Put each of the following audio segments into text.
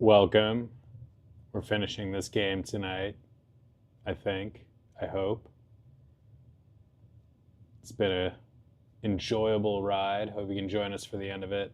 Welcome. We're finishing this game tonight, I think. I hope. It's been a enjoyable ride. Hope you can join us for the end of it.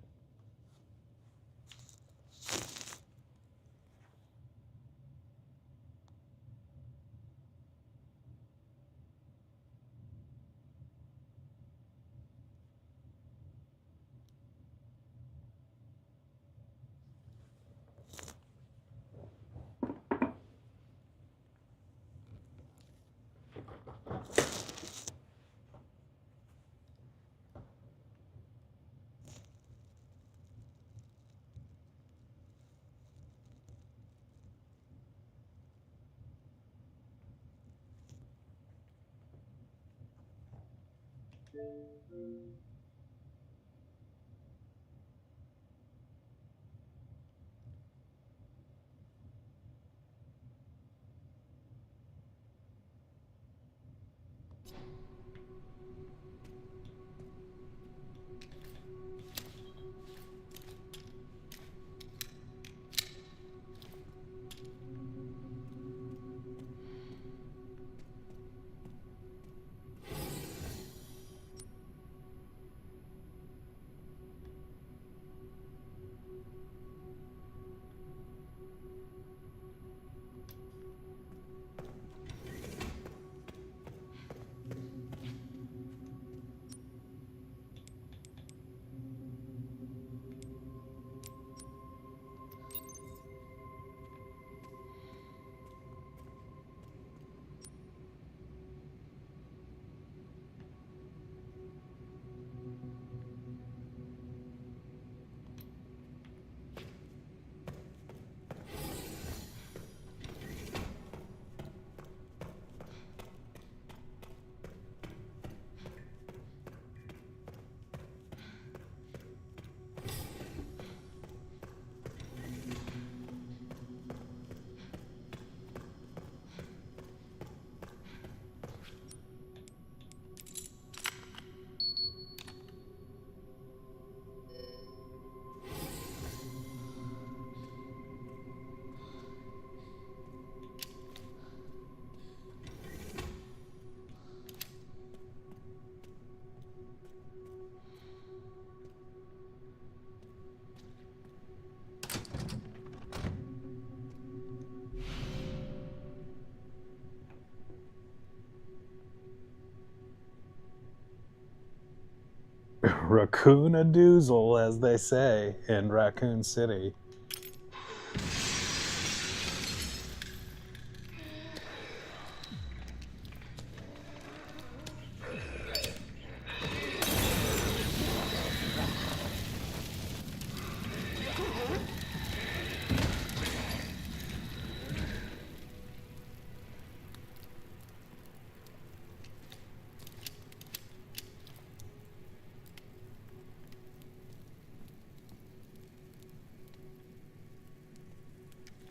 Raccoon-a-doozle, as they say in Raccoon City.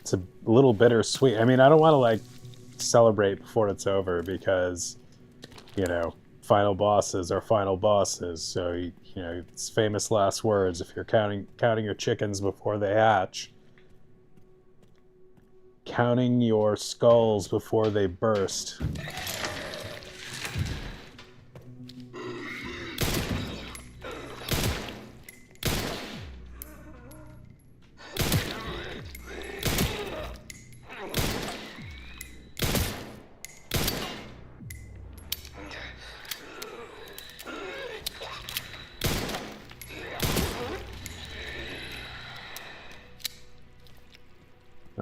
It's a little bittersweet. I mean, I don't want to celebrate before it's over because, final bosses are final bosses. So it's famous last words. If you're counting your chickens before they hatch, counting your skulls before they burst.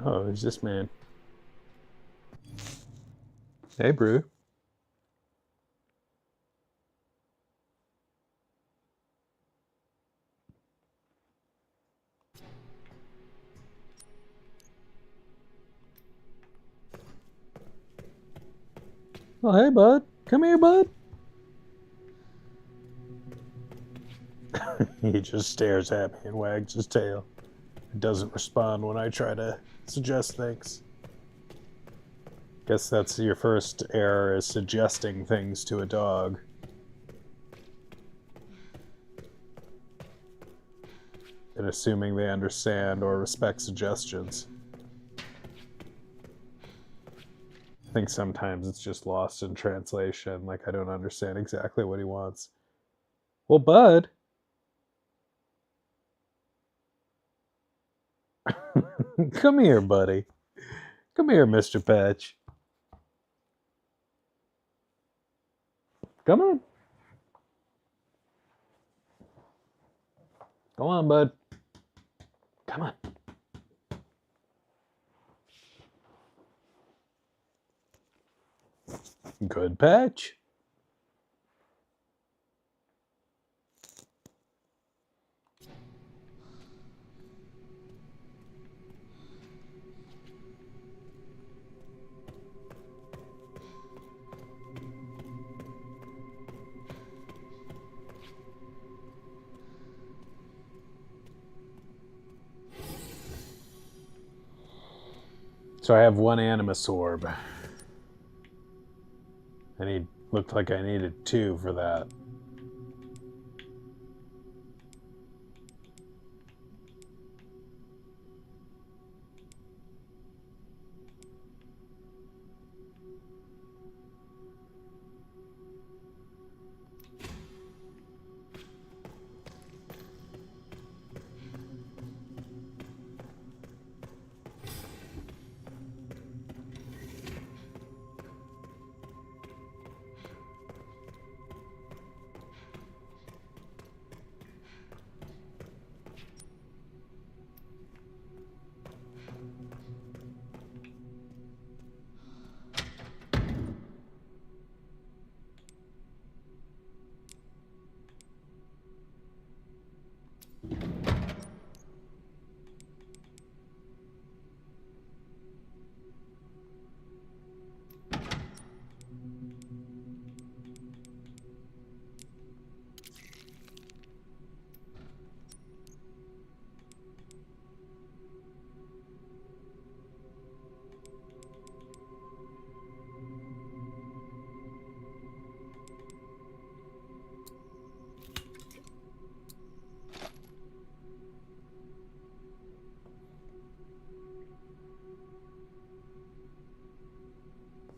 Oh, who's this man? Hey, Brew. Oh, hey, bud. Come here, bud. He just stares at me and wags his tail. It doesn't respond when I try to suggest things. Guess that's your first error, is suggesting things to a dog. and assuming they understand or respect suggestions. I think sometimes it's just lost in translation, like I don't understand exactly what he wants. Well, bud. Come here, buddy. Come here, Mr. Patch. Come on. Go on, bud. Come on. Good Patch. So I have one Animus Orb. And looked like I needed 2 for that.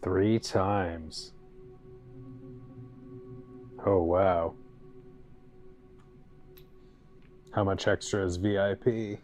Three times. Oh, wow. How much extra is VIP?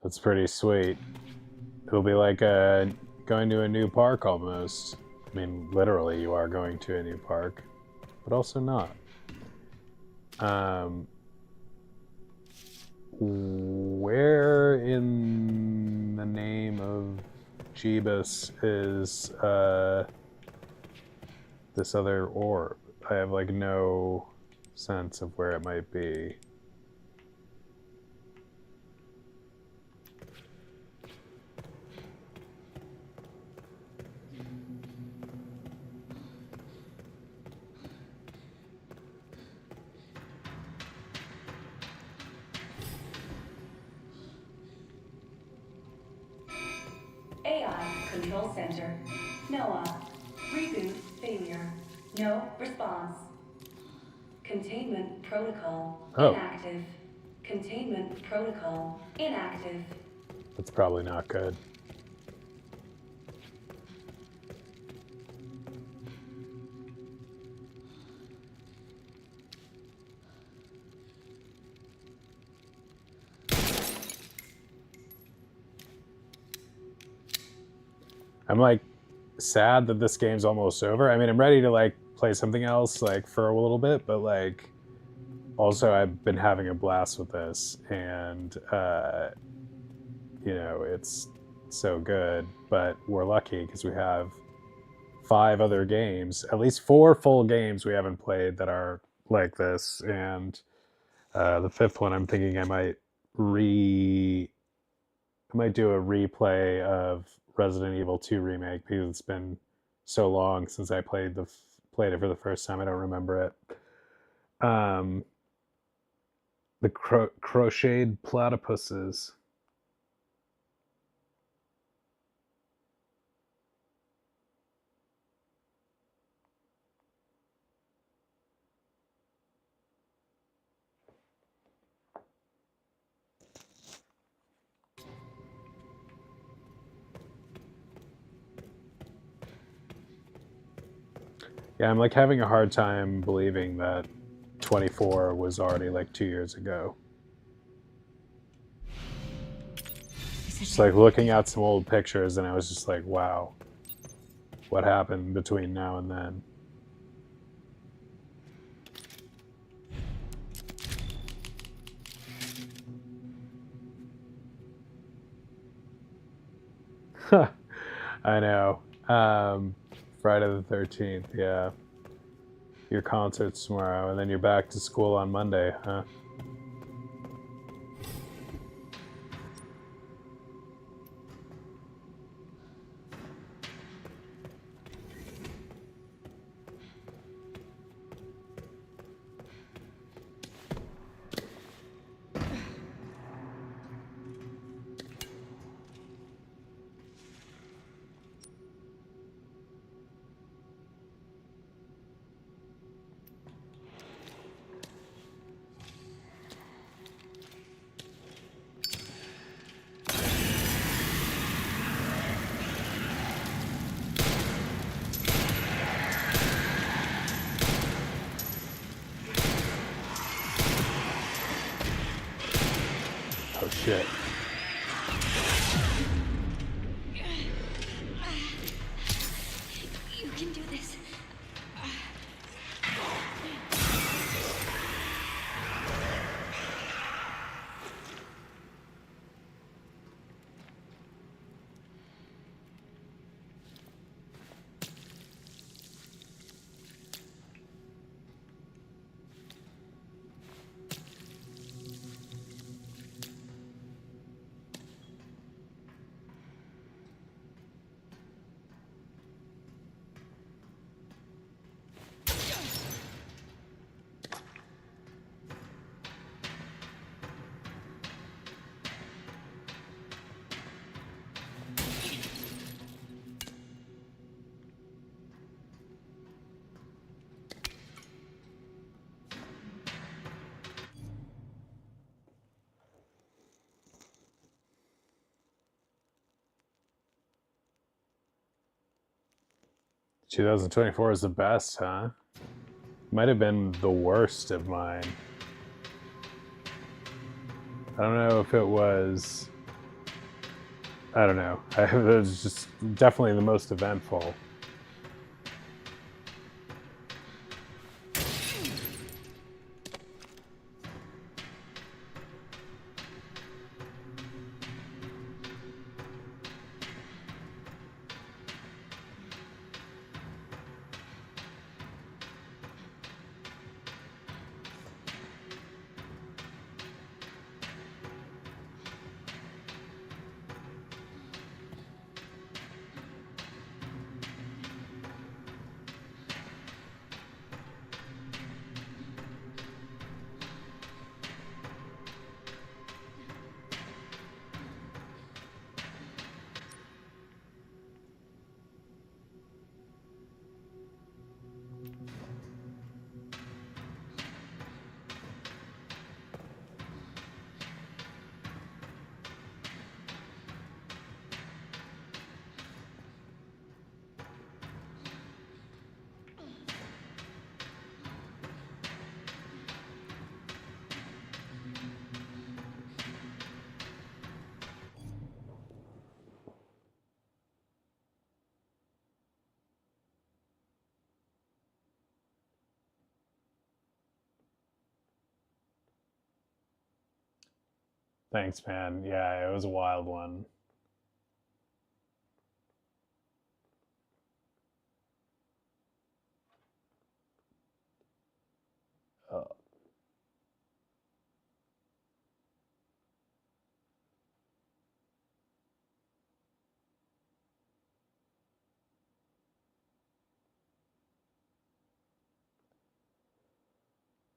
That's pretty sweet. It'll be like going to a new park almost. I mean, literally, you are going to a new park, but also not. Where in the name of Jeebus is this other orb. I have like no sense of where it might be. AI Control Center. NOAA. Reboot failure. No response. Containment protocol inactive. Containment protocol inactive. That's probably not good. I'm like sad that this game's almost over. I mean, I'm ready to like play something else like for a little bit, but like also I've been having a blast with this, and you know, it's so good. But we're lucky because we have 5 other games, at least 4 full games we haven't played that are like this, and the 5th one I'm thinking I might do a replay of Resident Evil 2 remake because it's been so long since I played it for the first time. I don't remember it. The crocheted platypuses. Yeah, I'm like having a hard time believing that 24 was already like 2 years ago. Just like looking at some old pictures, and I was just like, wow, what happened between now and then? I know. Friday the 13th, yeah. Your concert's tomorrow, and then you're back to school on Monday, huh? Oh shit. You can do this. "2024 is the best, huh?" Might have been the worst of mine. I don't know if it was. I don't know. It was just definitely the most eventful. Thanks, man. Yeah, it was a wild one. Uh,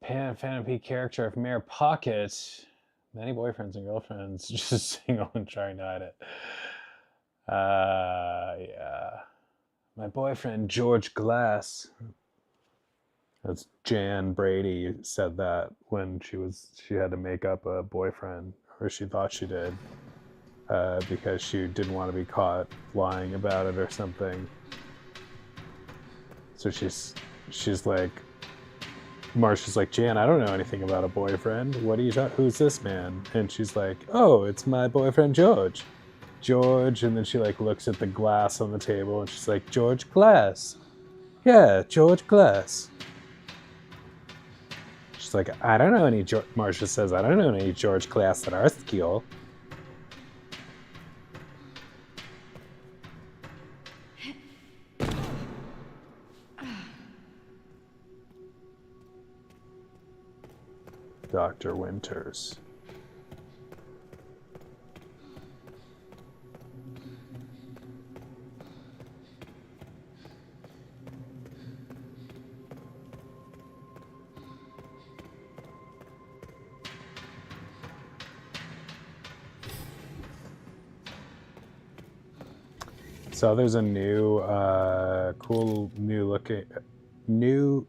Phantom P character of Mayor Pocket. Many boyfriends and girlfriends, just single and trying to hide it. Yeah. My boyfriend, George Glass. That's Jan Brady said that when she had to make up a boyfriend, or she thought she did, because she didn't want to be caught lying about it or something. So she's like, Marsha's like, Jan, I don't know anything about a boyfriend. What are you talking? Who's this man? And she's like, oh, it's my boyfriend George. George, and then she like looks at the glass on the table and she's like, George Glass. Yeah, George Glass. She's like, I don't know any George. Marsha says, I don't know any George Glass at our school. Dr. Winters. So there's a new, cool new looking, new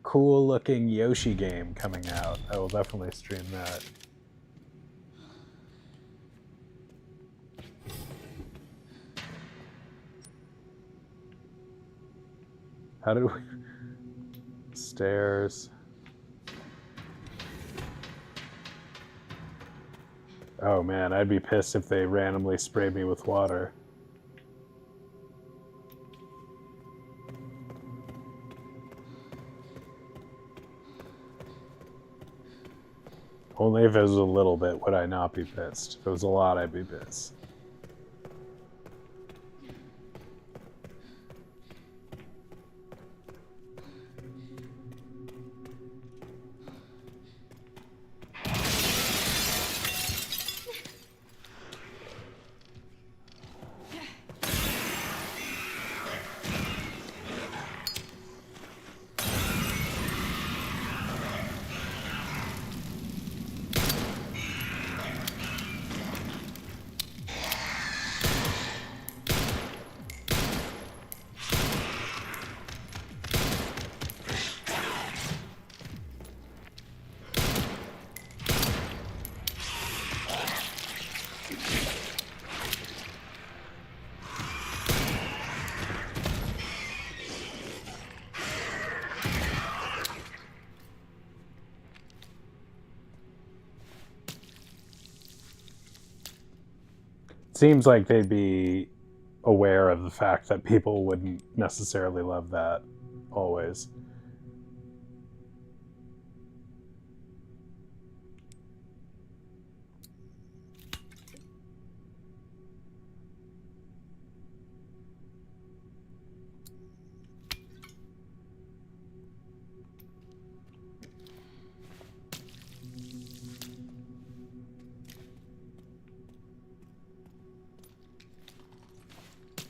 cool looking Yoshi game coming out. I will definitely stream that. How did we? Stairs. Oh man, I'd be pissed if they randomly sprayed me with water. Only if it was a little bit would I not be pissed. If it was a lot, I'd be pissed. Seems like they'd be aware of the fact that people wouldn't necessarily love that always.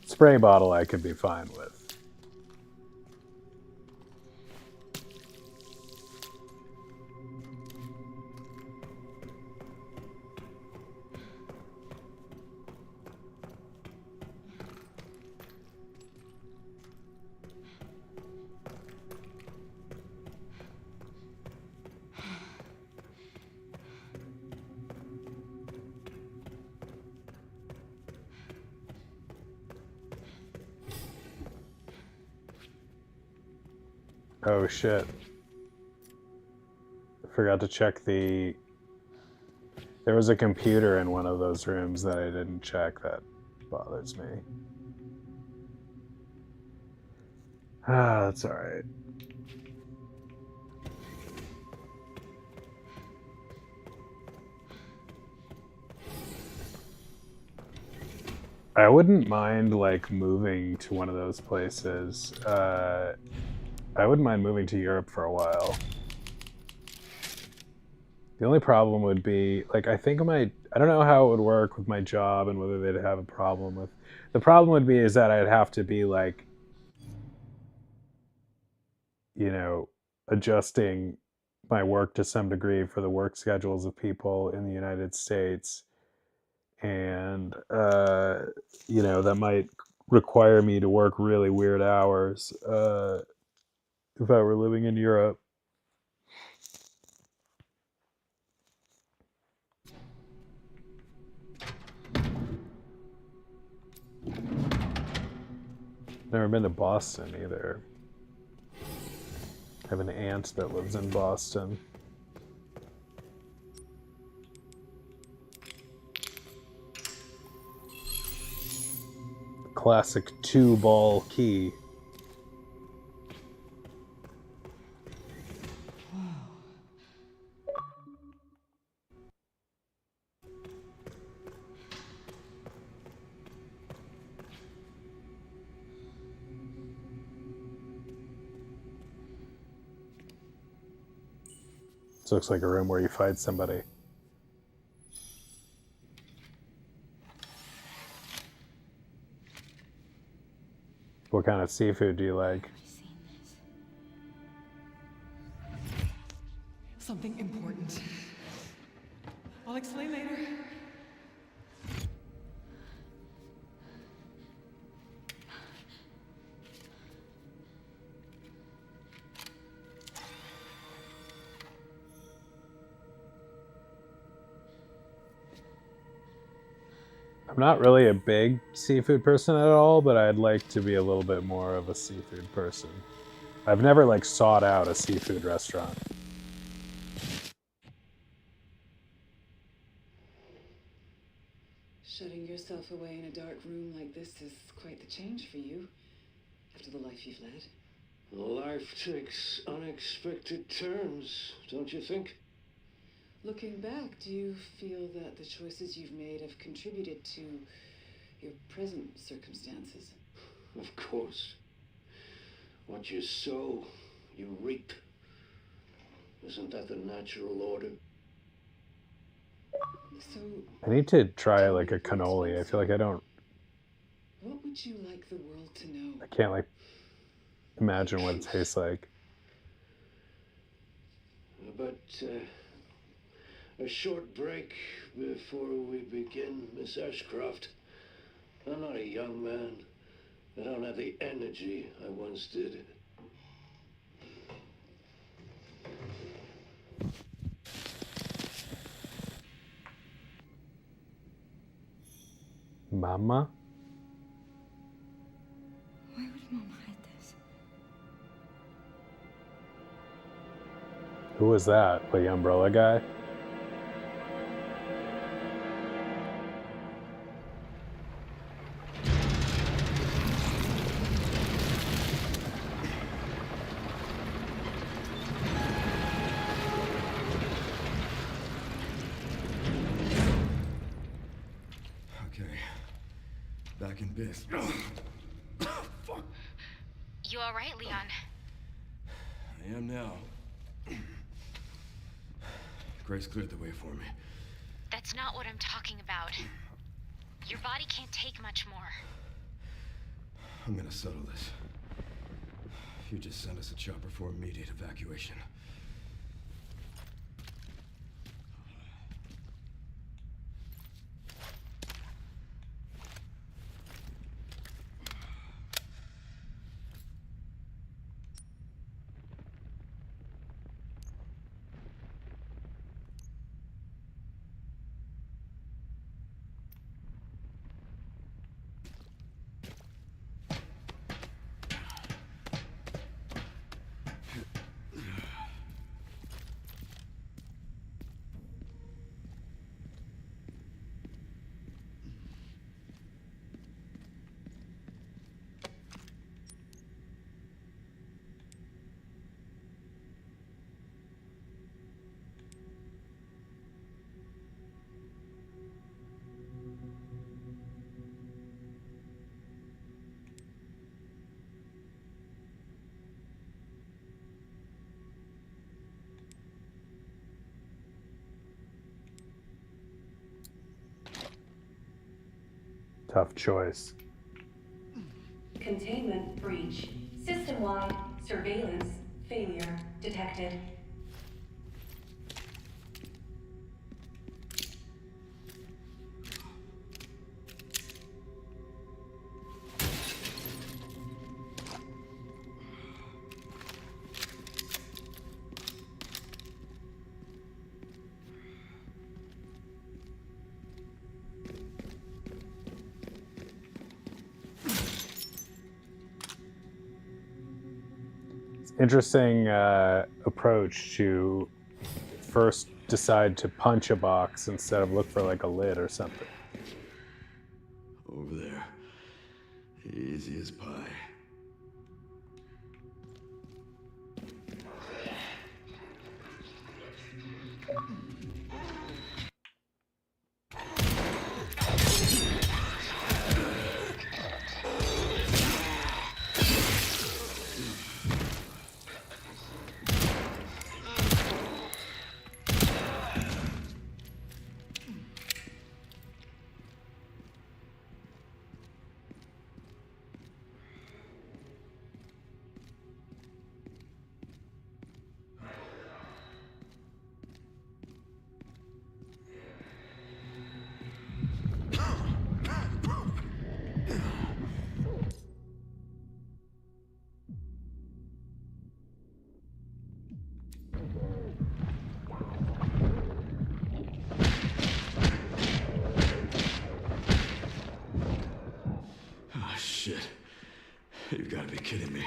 Spray bottle I could be fine with. Oh shit. I forgot to check the... There was a computer in one of those rooms that I didn't check. That bothers me. Ah, that's alright. I wouldn't mind like moving to one of those places. I wouldn't mind moving to Europe for a while. The only problem would be like I don't know how it would work with my job and whether they'd have a problem with. The problem would be is that I'd have to be like, you know, adjusting my work to some degree for the work schedules of people in the United States, and that might require me to work really weird hours if I were living in Europe. Never been to Boston either. I have an aunt that lives in Boston. Classic 2-ball key. This looks like a room where you fight somebody. What kind of seafood do you like? Something important. I'll explain later. I'm not really a big seafood person at all, but I'd like to be a little bit more of a seafood person. I've never like sought out a seafood restaurant. Shutting yourself away in a dark room like this is quite the change for you, after the life you've led. Life takes unexpected turns, don't you think? Looking back, do you feel that the choices you've made have contributed to your present circumstances? Of course. What you sow, you reap. Isn't that the natural order? So, I need to try like a cannoli. I feel like I don't. what would you like the world to know? I can't like imagine what it tastes like. But a short break before we begin, Miss Ashcroft. I'm not a young man. I don't have the energy I once did. Mama? Why would Mom hide this? Who was that? The umbrella guy? Okay. Back in biz. Fuck. You alright, Leon? I am now. Grace cleared the way for me. That's not what I'm talking about. Your body can't take much more. I'm gonna settle this. You just send us a chopper for immediate evacuation. Tough choice. Containment breach. System-wide surveillance failure detected. Interesting approach to first decide to punch a box instead of look for like a lid or something. Over there. Easy as pie. Oh, shit. You've got to be kidding me.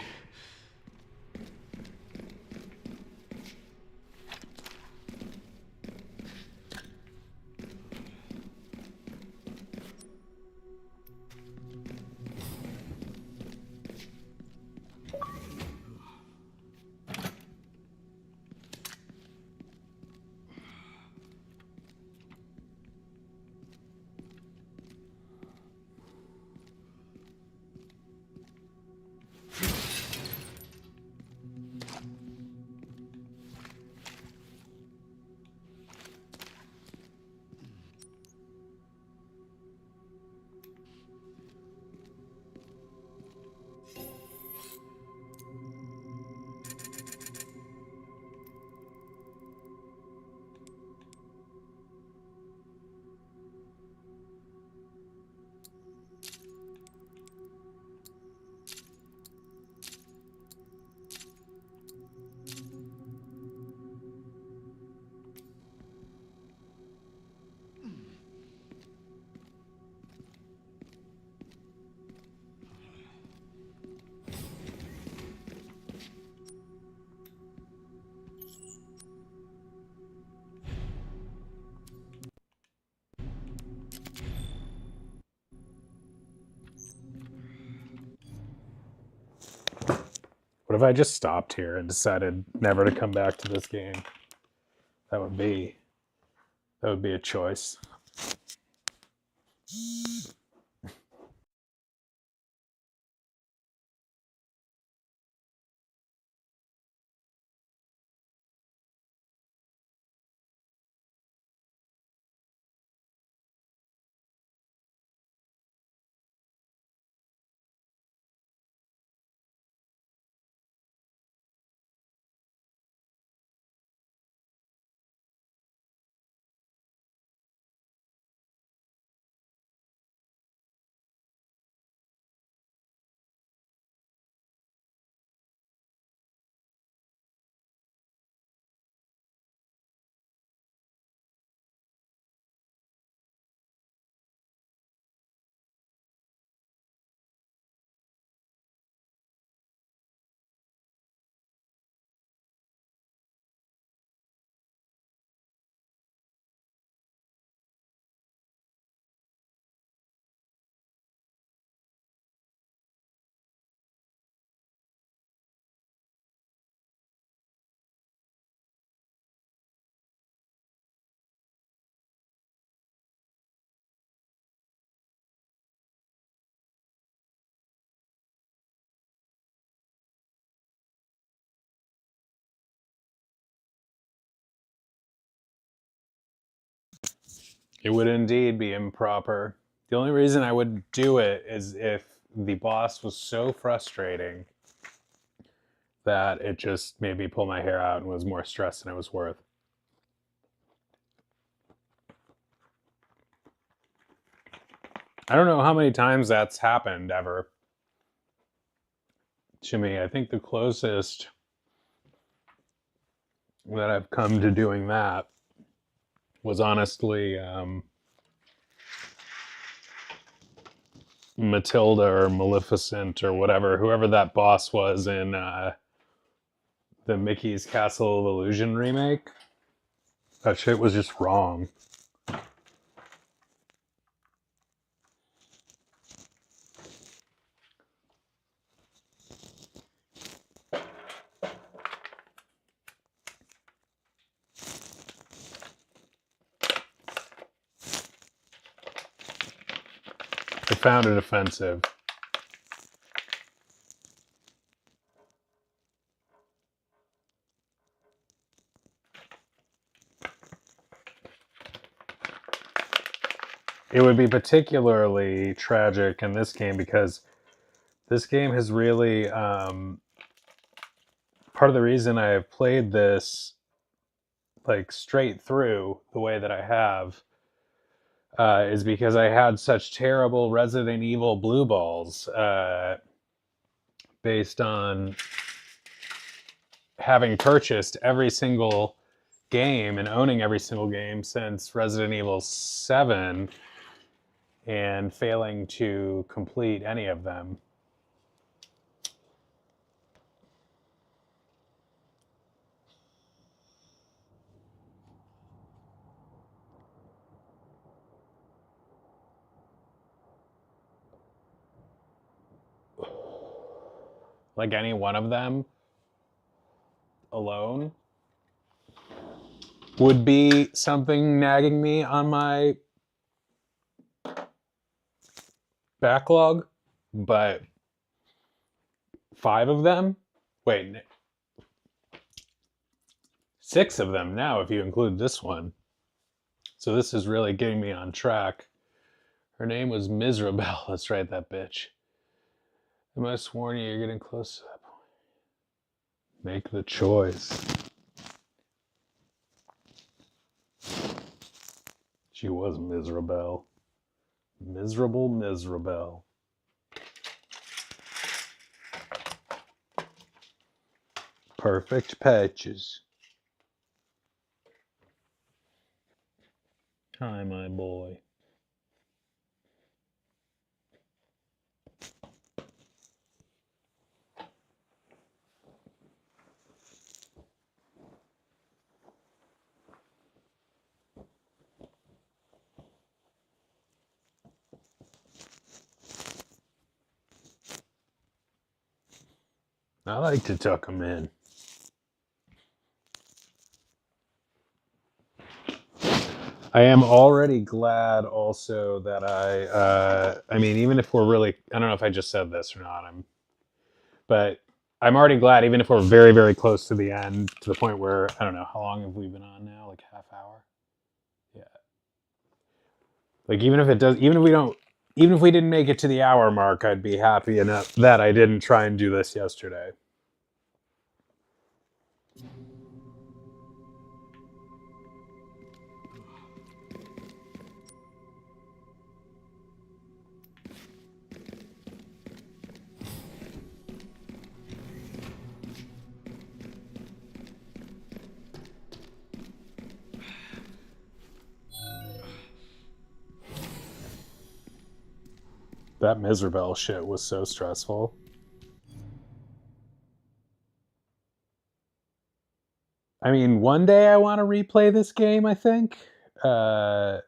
What if I just stopped here and decided never to come back to this game? That would be a choice. It would indeed be improper The only reason I would do it is if the boss was so frustrating that it just made me pull my hair out and was more stress than it was worth. I don't know how many times that's happened ever to me. I think the closest that I've come to doing that was honestly Matilda or Maleficent or whatever, whoever that boss was in the Mickey's Castle of Illusion remake. That shit was just wrong. I found it offensive. It would be particularly tragic in this game because this game has really part of the reason I have played this like straight through the way that I have is because I had such terrible Resident Evil blue balls based on having purchased every single game and owning every single game since Resident Evil 7 and failing to complete any of them. Like any one of them alone would be something nagging me on my backlog, but 5 of them? Wait, 6 of them now if you include this one. So this is really getting me on track. Her name was Miserable. That's right, that bitch. I must warn you, you're getting close to that point. Make the choice. She was miserable. Miserable. Perfect patches. Hi, my boy. I like to tuck them in. I am already glad also that I mean, even if we're really, I don't know if I just said this or not, but I'm already glad, even if we're very, very close to the end, to the point where, I don't know, how long have we been on now? Like half hour? Yeah. Like even if we didn't make it to the hour mark, I'd be happy enough that I didn't try and do this yesterday. That Miserable shit was so stressful. I mean, one day I want to replay this game, I think. I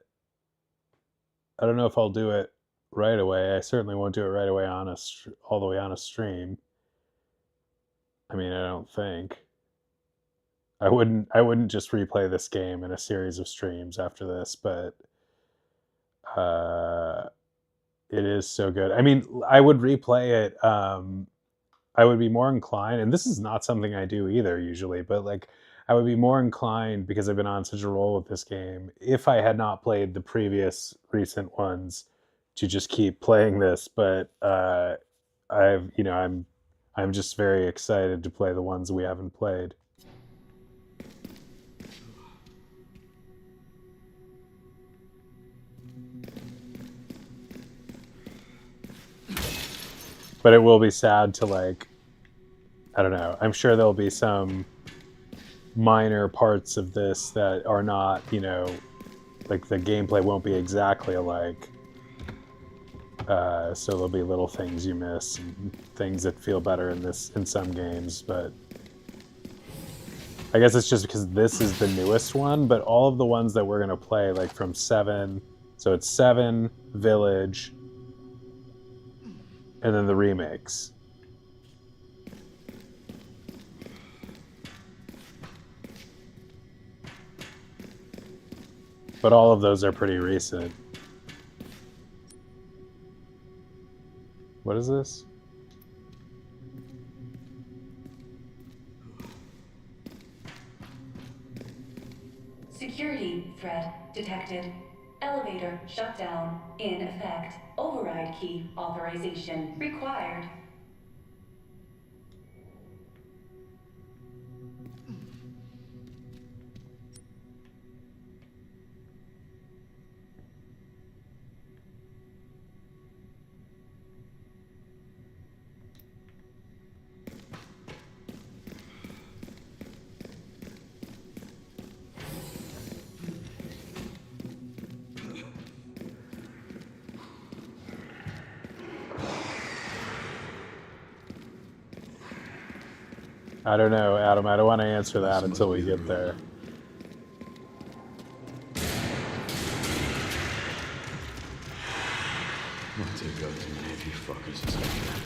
don't know if I'll do it right away. I certainly won't do it right away all the way on a stream. I mean, I don't think. I wouldn't just replay this game in a series of streams after this, but uh it is so good. I mean, I would replay it. I would be more inclined, and this is not something I do either usually, but like I would be more inclined because I've been on such a roll with this game. If I had not played the previous recent ones, to just keep playing this, but I'm just very excited to play the ones we haven't played. But it will be sad to, like, I don't know. I'm sure there'll be some minor parts of this that are not, like the gameplay won't be exactly alike. So there'll be little things you miss and things that feel better in some games, but I guess it's just because this is the newest one, but all of the ones that we're gonna play, like from 7, so it's 7, Village, and then the remakes. But all of those are pretty recent. What is this? Security threat detected. Elevator shutdown in effect. Override key authorization required. I don't know, Adam. I don't want to answer that until we get there. I'll take out too many of you fuckers as I can.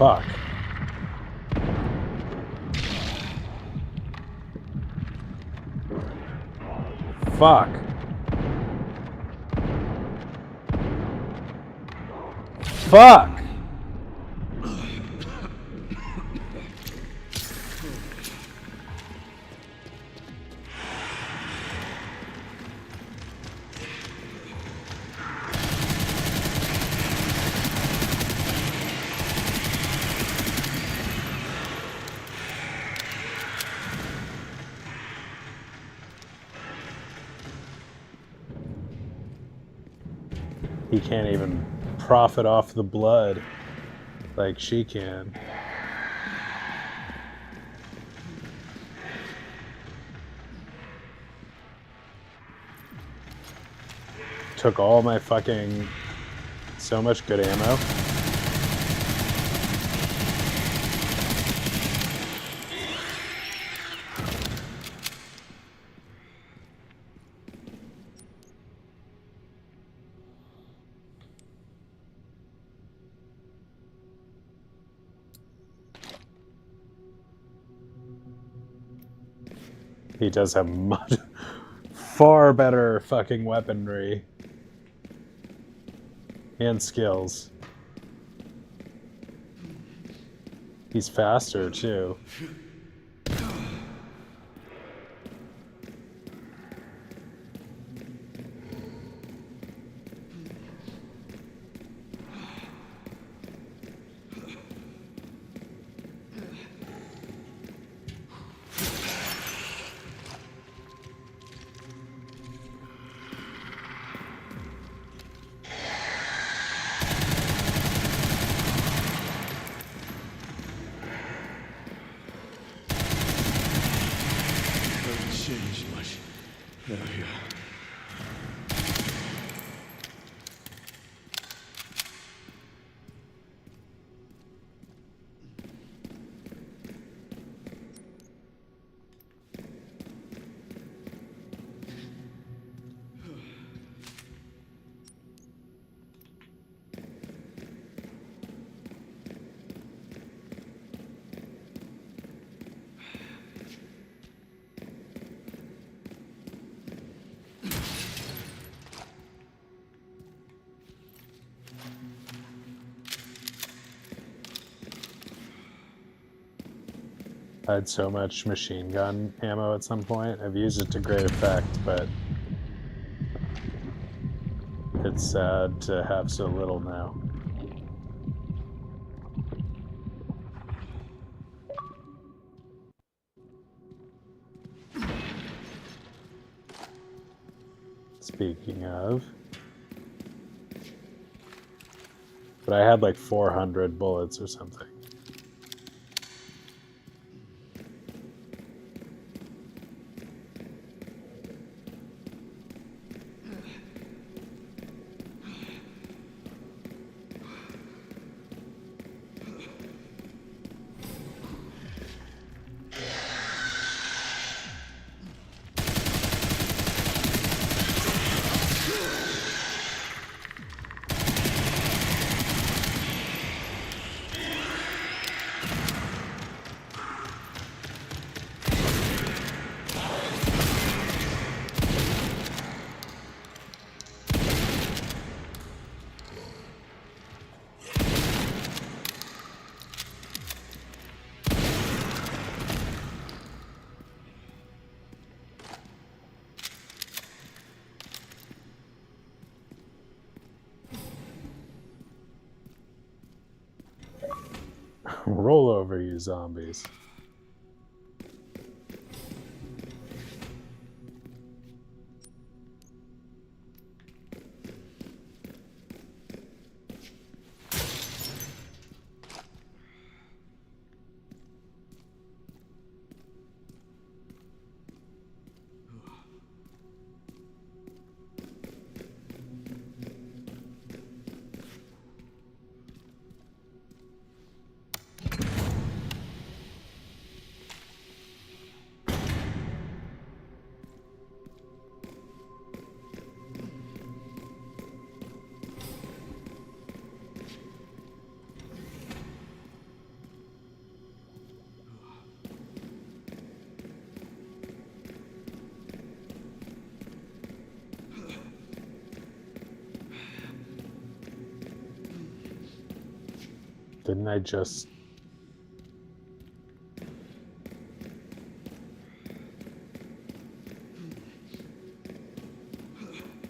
Fuck. Fuck. Fuck. He can't even profit off the blood like she can. Took all my fucking... so much good ammo. He does have much, far better fucking weaponry. And skills. He's faster, too. I had so much machine gun ammo at some point. I've used it to great effect, but it's sad to have so little now. Speaking of, but I had like 400 bullets or something. Roll over, you zombies. Didn't I just...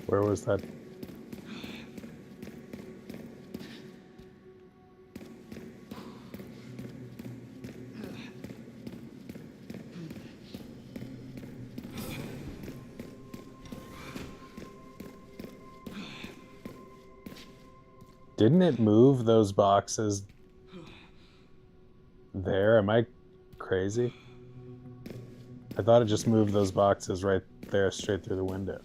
Where was that? Didn't it move those boxes there? Am I crazy? I thought it just moved those boxes right there straight through the window.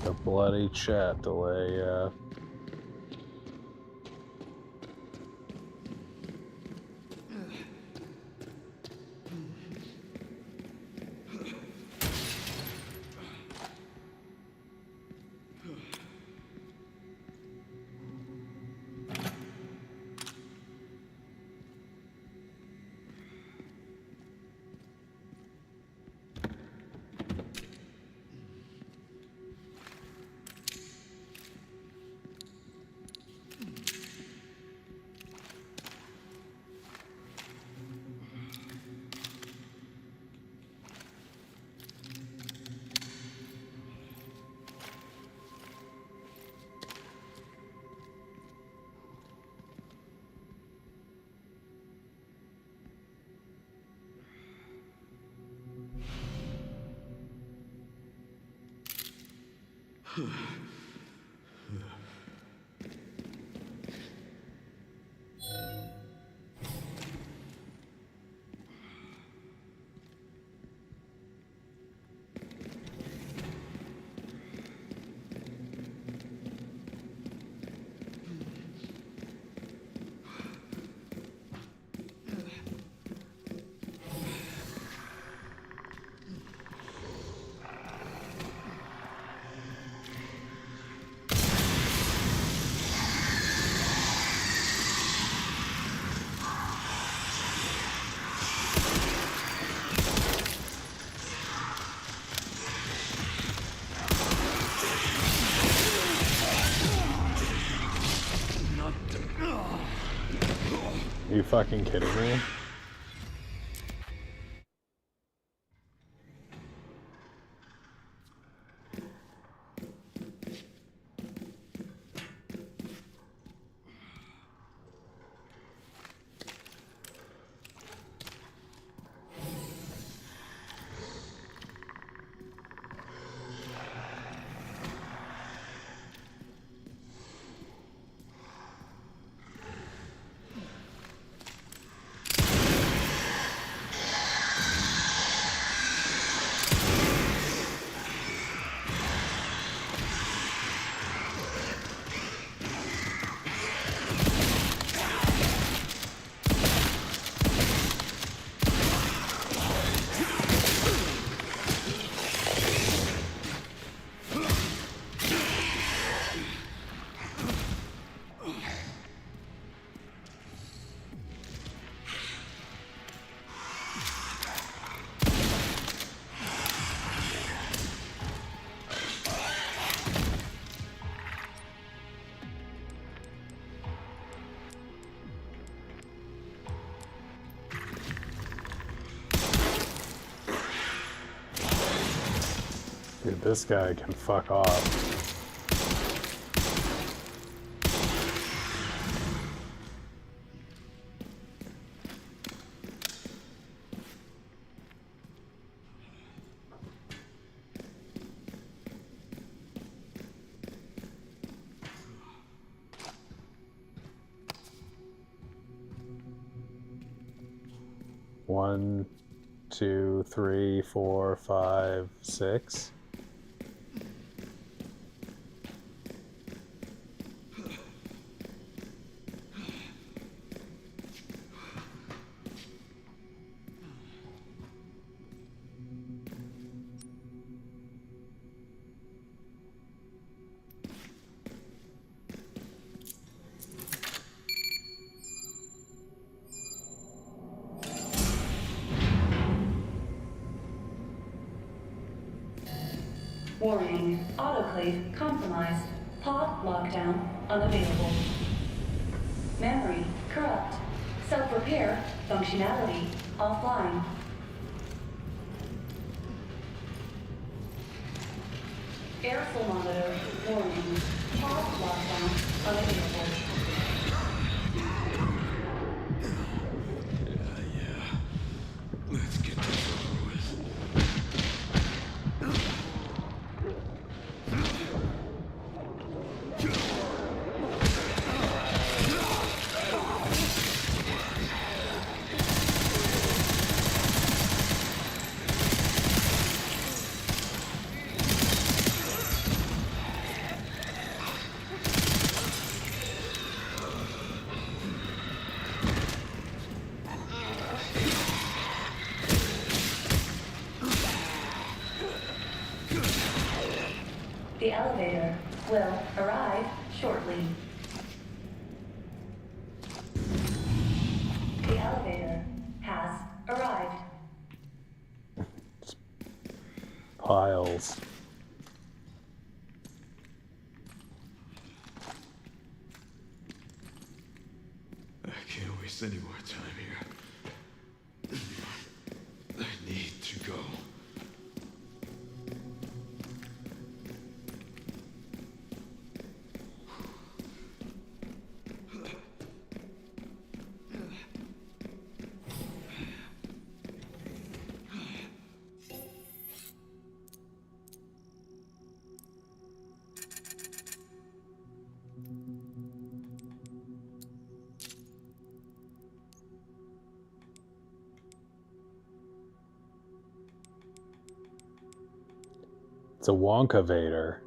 A bloody chat delay, yeah. fucking kidding me? Dude, this guy can fuck off. One, two, three, four, five, six. Warning, autoclave compromised. Pod lockdown unavailable. Memory corrupt. Self-repair functionality offline. Airflow monitor warning. Pod lockdown unavailable. Let's get this over with. The elevator will arrive shortly. The elevator has arrived. Piles. I can't waste any more time here. I need to go. It's a Wonka Vader.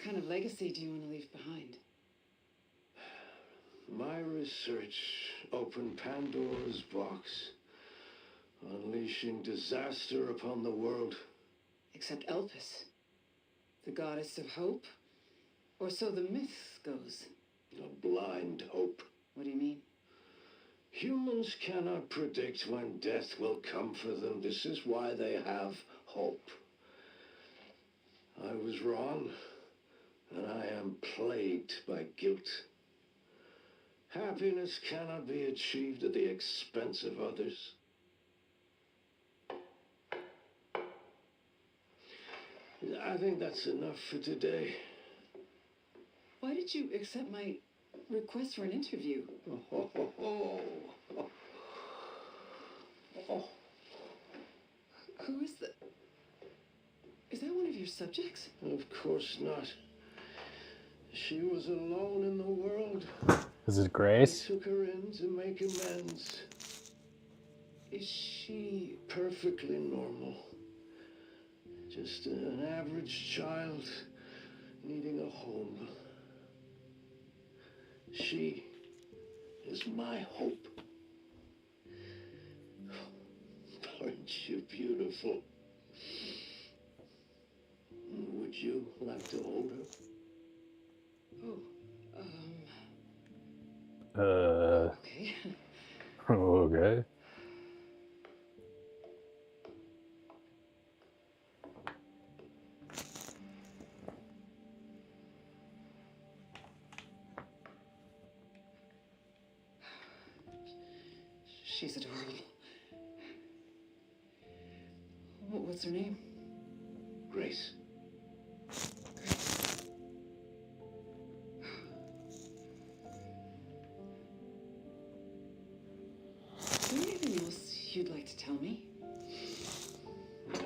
kind of legacy do you want to leave behind? My research opened Pandora's box, unleashing disaster upon the world. Except Elpis, the goddess of hope? Or so the myth goes. A blind hope. What do you mean? Humans cannot predict when death will come for them. This is why they have hope. I was wrong, and I am plagued by guilt. Happiness cannot be achieved at the expense of others. I think that's enough for today. Why did you accept my request for an interview? Who is that? Is that one of your subjects? Of course not. She was alone in the world. Is it I Grace? took her in to make amends. Is she... Perfectly normal. Just an average child needing a home. She is my hope. Aren't you beautiful? Would you like to hold her? Oh, okay. Okay. She's adorable. What's her name? Grace. Is there anything else you'd like to tell me?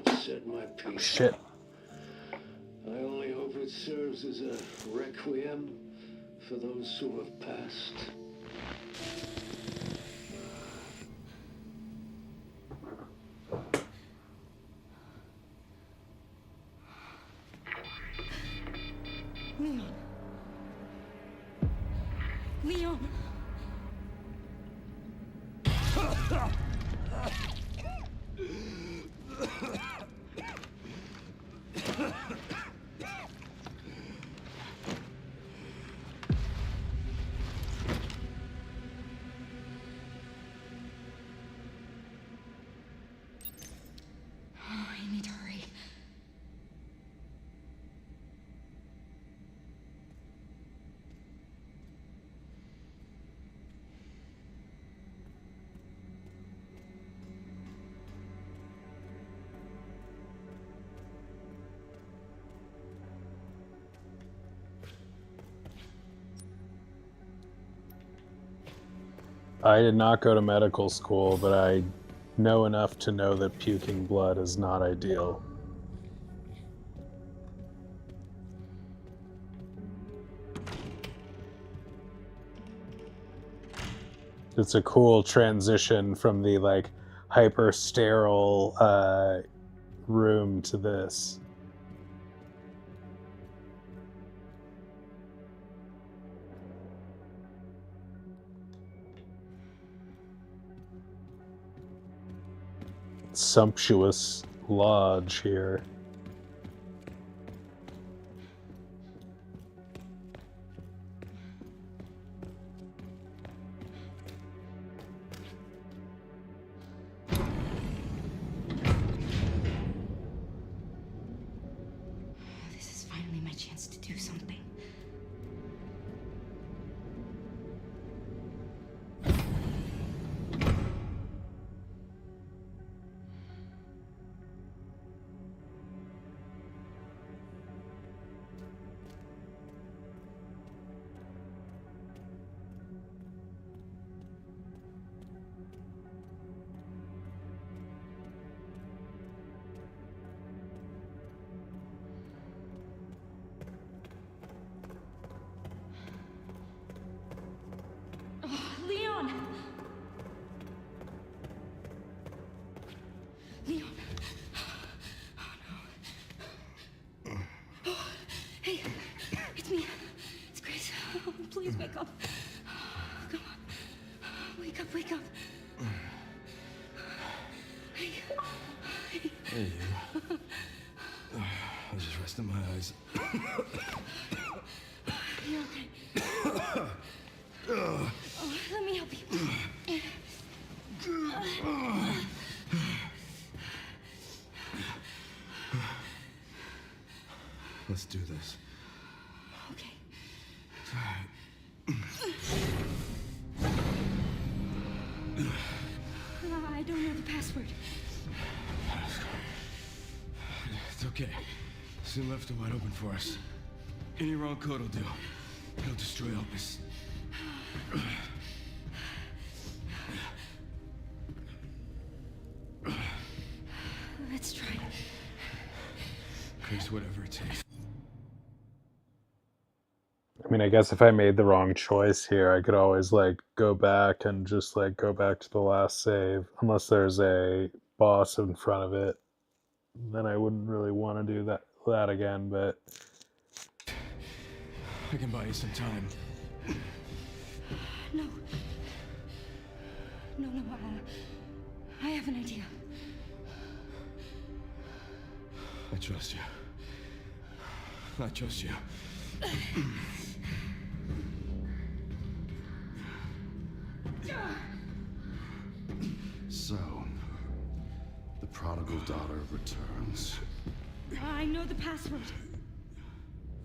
I've said my piece. Shit. I only hope it serves as a requiem for those who have passed. Leon. Leon. Oh, I need to hurry. I did not go to medical school, but I know enough to know that puking blood is not ideal. It's a cool transition from the like hyper sterile room to this. Sumptuous lodge here. This is finally my chance to do something. Please wake up. Come on. Wake up, wake up. Hey, you. I was just resting my eyes. You're okay. Oh, let me help you. Let's do this. Okay. I don't know the password. It's okay. Soon left it wide open for us. Any wrong code will do. It'll destroy Opus. Let's try. Chris, whatever it takes. I mean, I guess if I made the wrong choice here, I could always like go back and just like go back to the last save, unless there's a boss in front of it. Then I wouldn't really want to do that again. But I can buy you some time. No. No, no, I have an idea. I trust you. I trust you. So, the prodigal daughter returns. I know the password.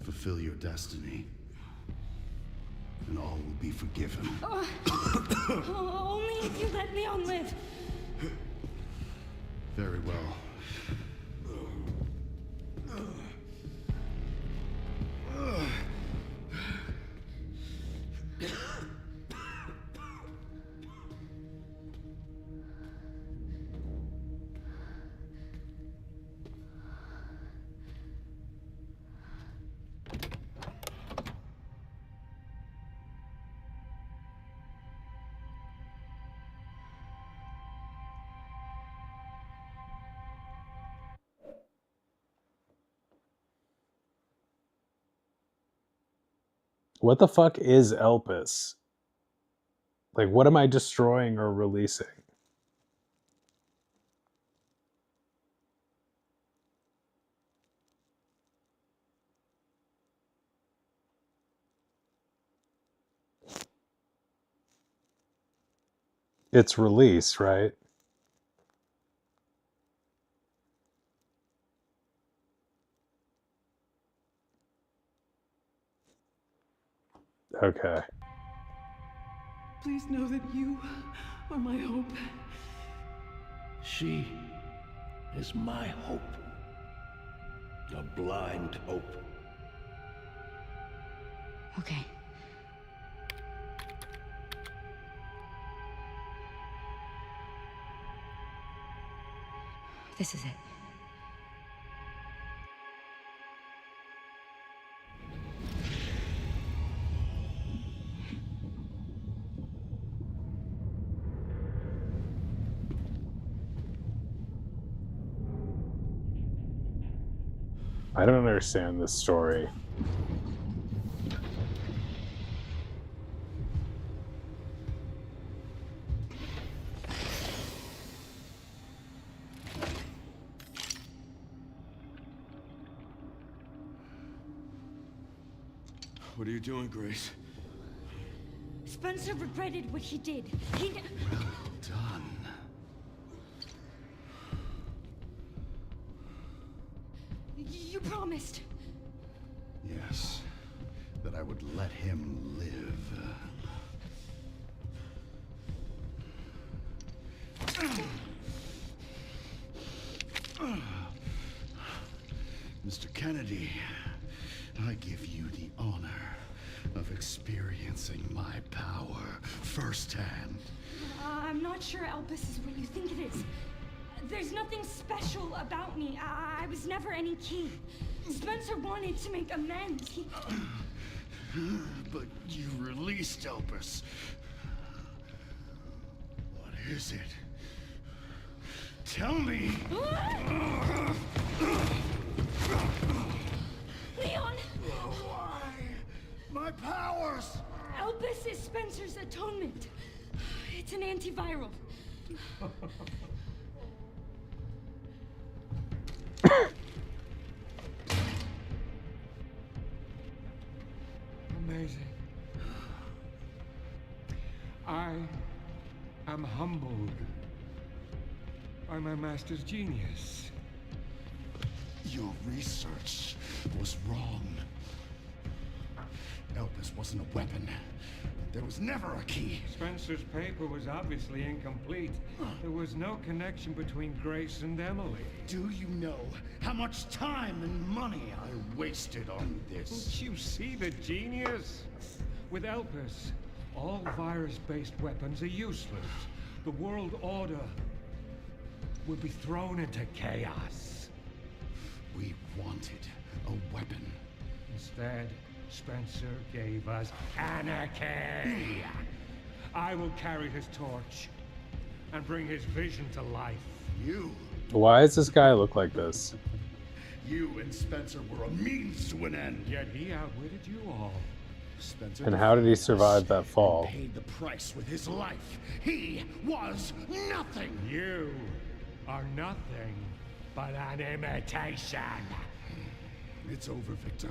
Fulfill your destiny, and all will be forgiven. Only if you let Leon live. Very well. what the fuck is Elpis? Like, what am I destroying or releasing? It's release, right? Okay. Please know that you are my hope. She is my hope. A blind hope. Okay. This is it. I don't understand this story. What are you doing, Grace? Spencer regretted what he did. He... Well done. You promised. Yes, that I would let him live. Mr. Kennedy, I give you the honor of experiencing my power firsthand. I'm not sure Elpis is what you think it is. There's nothing special about me. I was never any king. Spencer wanted to make amends. He... But you released Elpis. What is it? Tell me! Leon! Why? My powers! Elpis is Spencer's atonement. It's an antiviral. Amazing. I am humbled by my master's genius. Your research was wrong. Elpis wasn't a weapon. There was never a key. Spencer's paper was obviously incomplete. There was no connection between Grace and Emily. Do you know how much time and money I wasted on this? Don't you see the genius? With Elpis, all virus-based weapons are useless. The world order would be thrown into chaos. We wanted a weapon. Instead, Spencer gave us anarchy. I will carry his torch and bring his vision to life. You Why does this guy look like this? and Spencer were a means to an end. Yet he outwitted you all. Spencer And how did he defeated us survive that and fall? paid the price with his life. He was nothing. You are nothing but an imitation. It's over, Victor.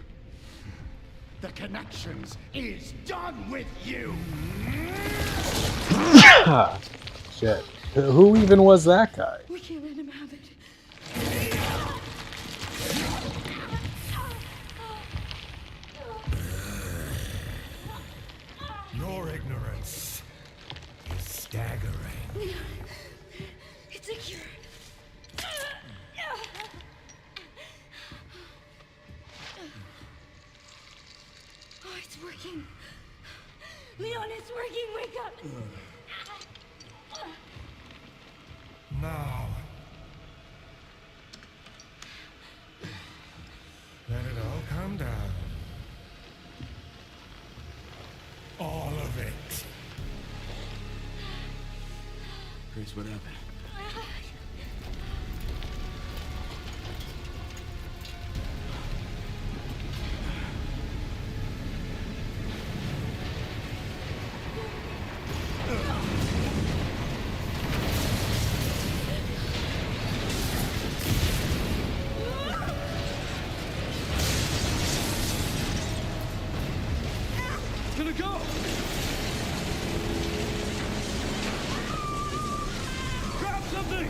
The Connections is done with you. Shit. Who even was that guy? We can't let him have it. Your ignorance is staggering. It's a cure. Oh, it's working. Leon, it's working. Wake up. Now, let it all come down. All of it. Grace, what happened? Gonna go! Grab something!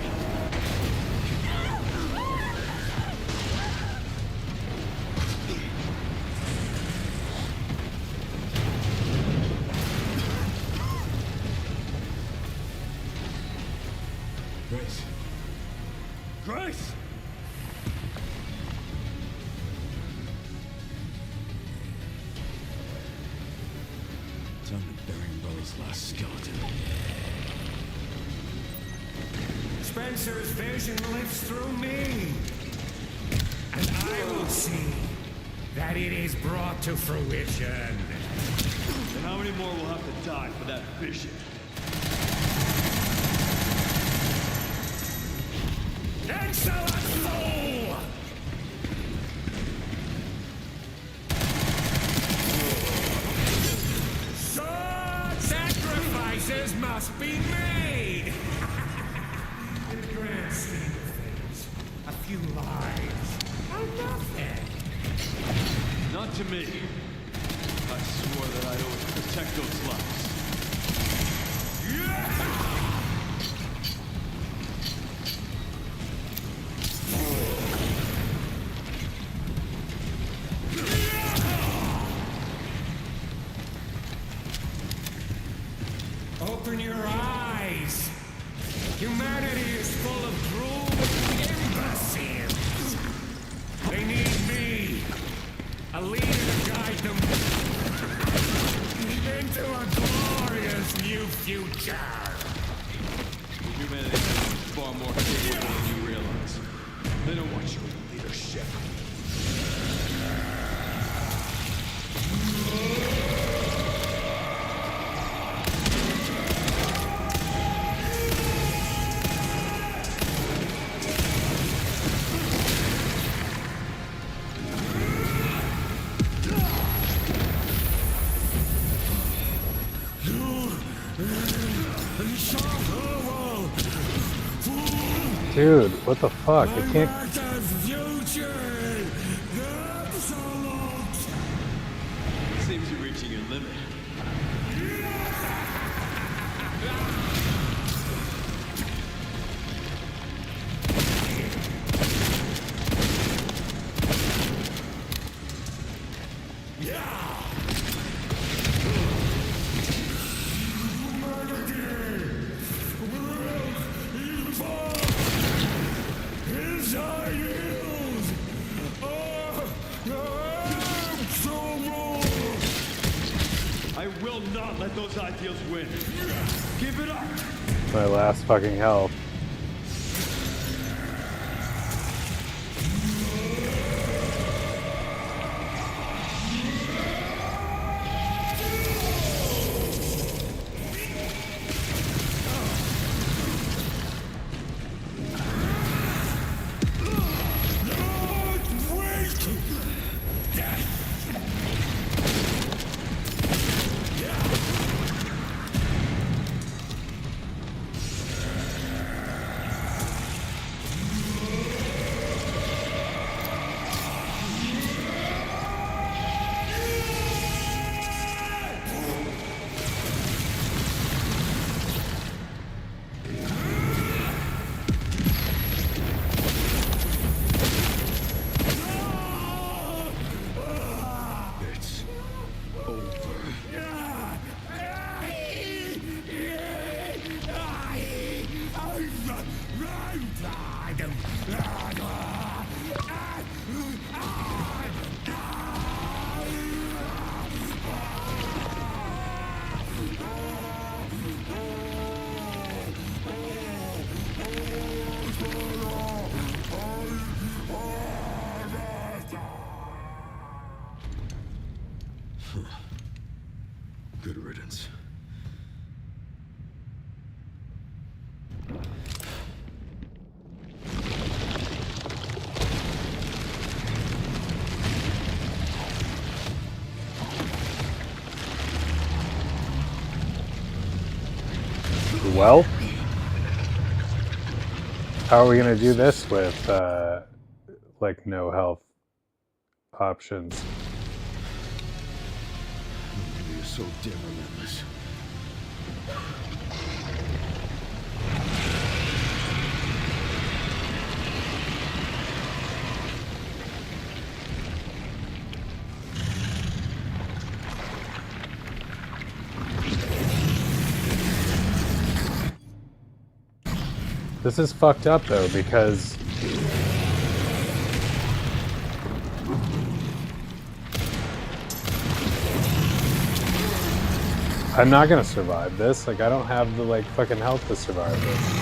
Grace. Grace! Time to bury Umbrella's last skeleton. Spencer's vision lives through me. And I will see that it is brought to fruition. And how many more will have to die for that vision? Excellency! Sacrifices must be made! In the grand scheme of things, a few lives are nothing. Not to me. I swore that I'd always protect those lives. Open your eyes! Humanity is full of drool imbeciles! They need me! A leader to guide them into a glorious new future! Humanity is far more capable than you realize. They don't want you in leadership. Dude, what the fuck? I can't. Seems you're reaching your limit. I will not let those ideals win. Give it up. My last fucking health. Good riddance. Well, how are we gonna do this with like no health options? You're so damn relentless. This is fucked up though, because I'm not gonna survive this. Like, I don't have the like fucking health to survive this.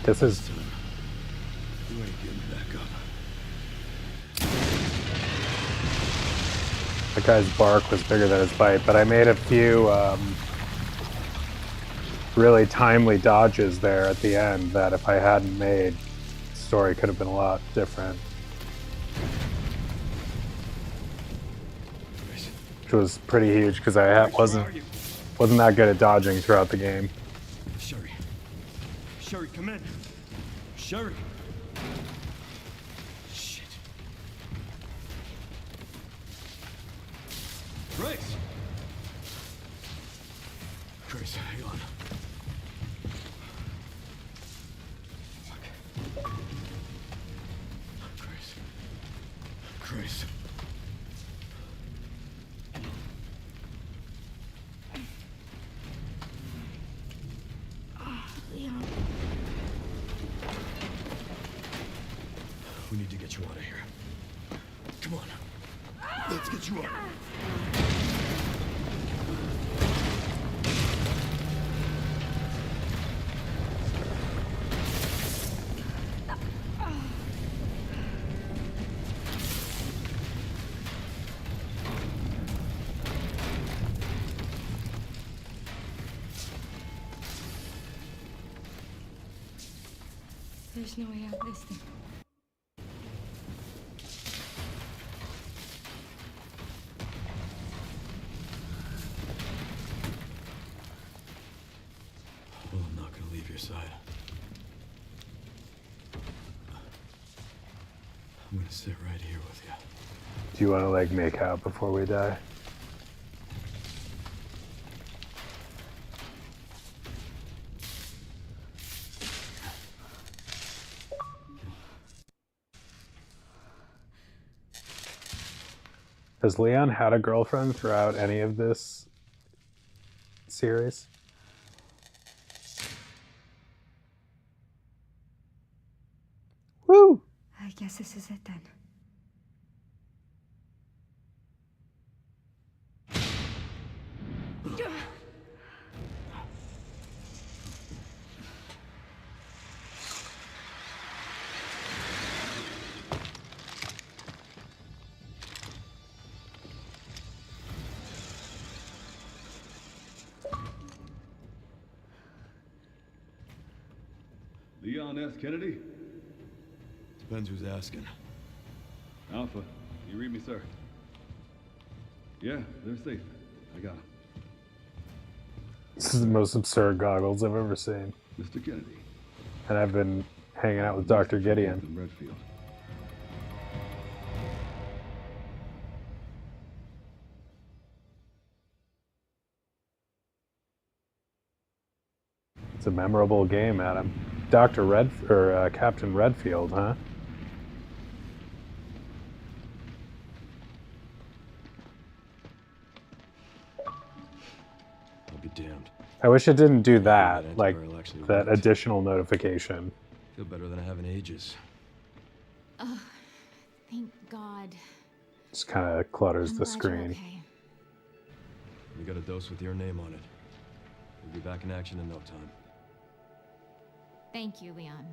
This is You ain't getting back up. the guy's bark was bigger than his bite, but I made a few really timely dodges there at the end that if I hadn't made, the story could have been a lot different. Which was pretty huge because I wasn't that good at dodging throughout the game. Sherry. Sherry, come in. Sherry. Shit. Grace. Grace, hang on. Fuck. Grace. Grace. Leon. We need to get you out of here. Come on. Let's get you out. There's no way out this thing. Well, I'm not gonna leave your side. I'm gonna sit right here with you. Do you want to like make out before we die? Has Leon had a girlfriend throughout any of this series? Woo! I guess this is it then. Leon S. Kennedy? Depends who's asking. Alpha, you read me, sir? Yeah, they're safe. I got them. This is the most absurd goggles I've ever seen. Mr. Kennedy. And I've been hanging out with Dr. Gideon. In Redfield. It's a memorable game, Adam. Captain Redfield, huh? I'll be damned. I wish it didn't do Maybe that, like antiviral actually that worked. additional notification. Feel better than I have in ages. Oh, thank God. Just kind of clutters I'm the glad you're screen. okay. We got a dose with your name on it. We'll be back in action in no time. Thank you, Leon.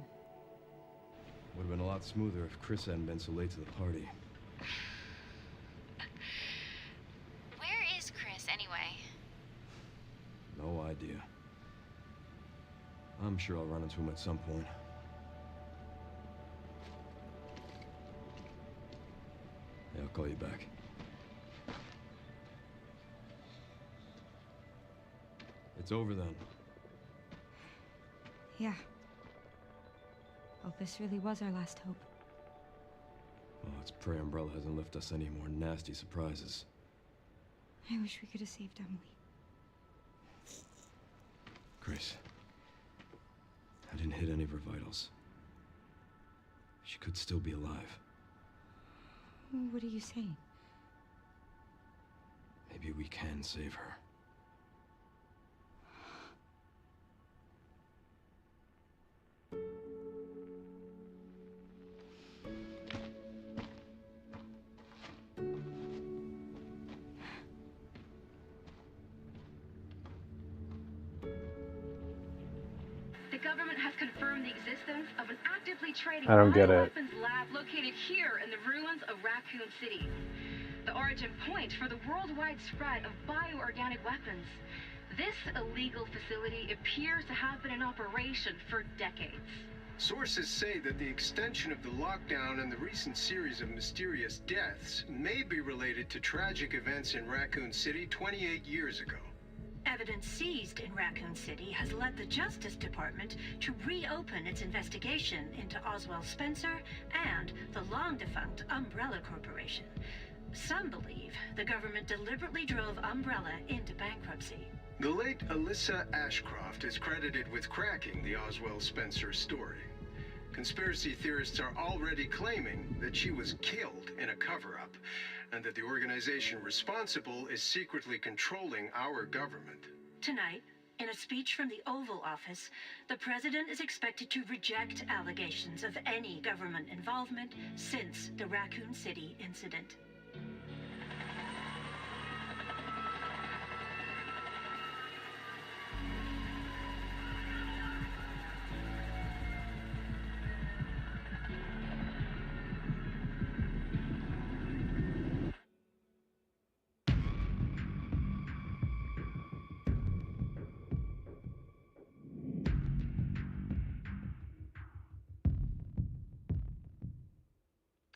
Would have been a lot smoother if Chris hadn't been so late to the party. Where is Chris, anyway? No idea. I'm sure I'll run into him at some point. Yeah, I'll call you back. It's over then. Yeah. Opus really was our last hope. Well, let's pray Umbrella hasn't left us any more nasty surprises. I wish we could have saved Emily. Grace, I didn't hit any of her vitals. She could still be alive. What are you saying? Maybe we can save her. The government has confirmed the existence of an actively trading I don't get it. bioweapons lab located here in the ruins of Raccoon City. The origin point for the worldwide spread of bioorganic weapons. This illegal facility appears to have been in operation for decades. Sources say that the extension of the lockdown and the recent series of mysterious deaths may be related to tragic events in Raccoon City 28 years ago. Evidence seized in Raccoon City has led the Justice Department to reopen its investigation into Oswald Spencer and the long-defunct Umbrella Corporation. Some believe the government deliberately drove Umbrella into bankruptcy. The late Alyssa Ashcroft is credited with cracking the Oswald Spencer story. Conspiracy theorists are already claiming that she was killed in a cover-up, and that the organization responsible is secretly controlling our government. Tonight, in a speech from the Oval Office, the president is expected to reject allegations of any government involvement since the Raccoon City incident.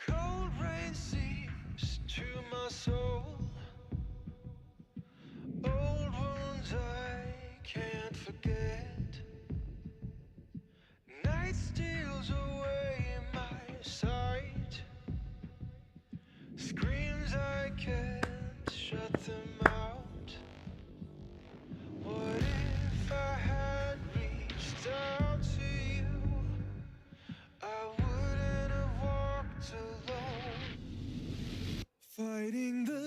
Cold rain seeps to my soul. Old wounds I can't forget. Night steals away my sight. Screams I can't shut them out. What if I had reached out to you? I wouldn't have walked alone. Fighting the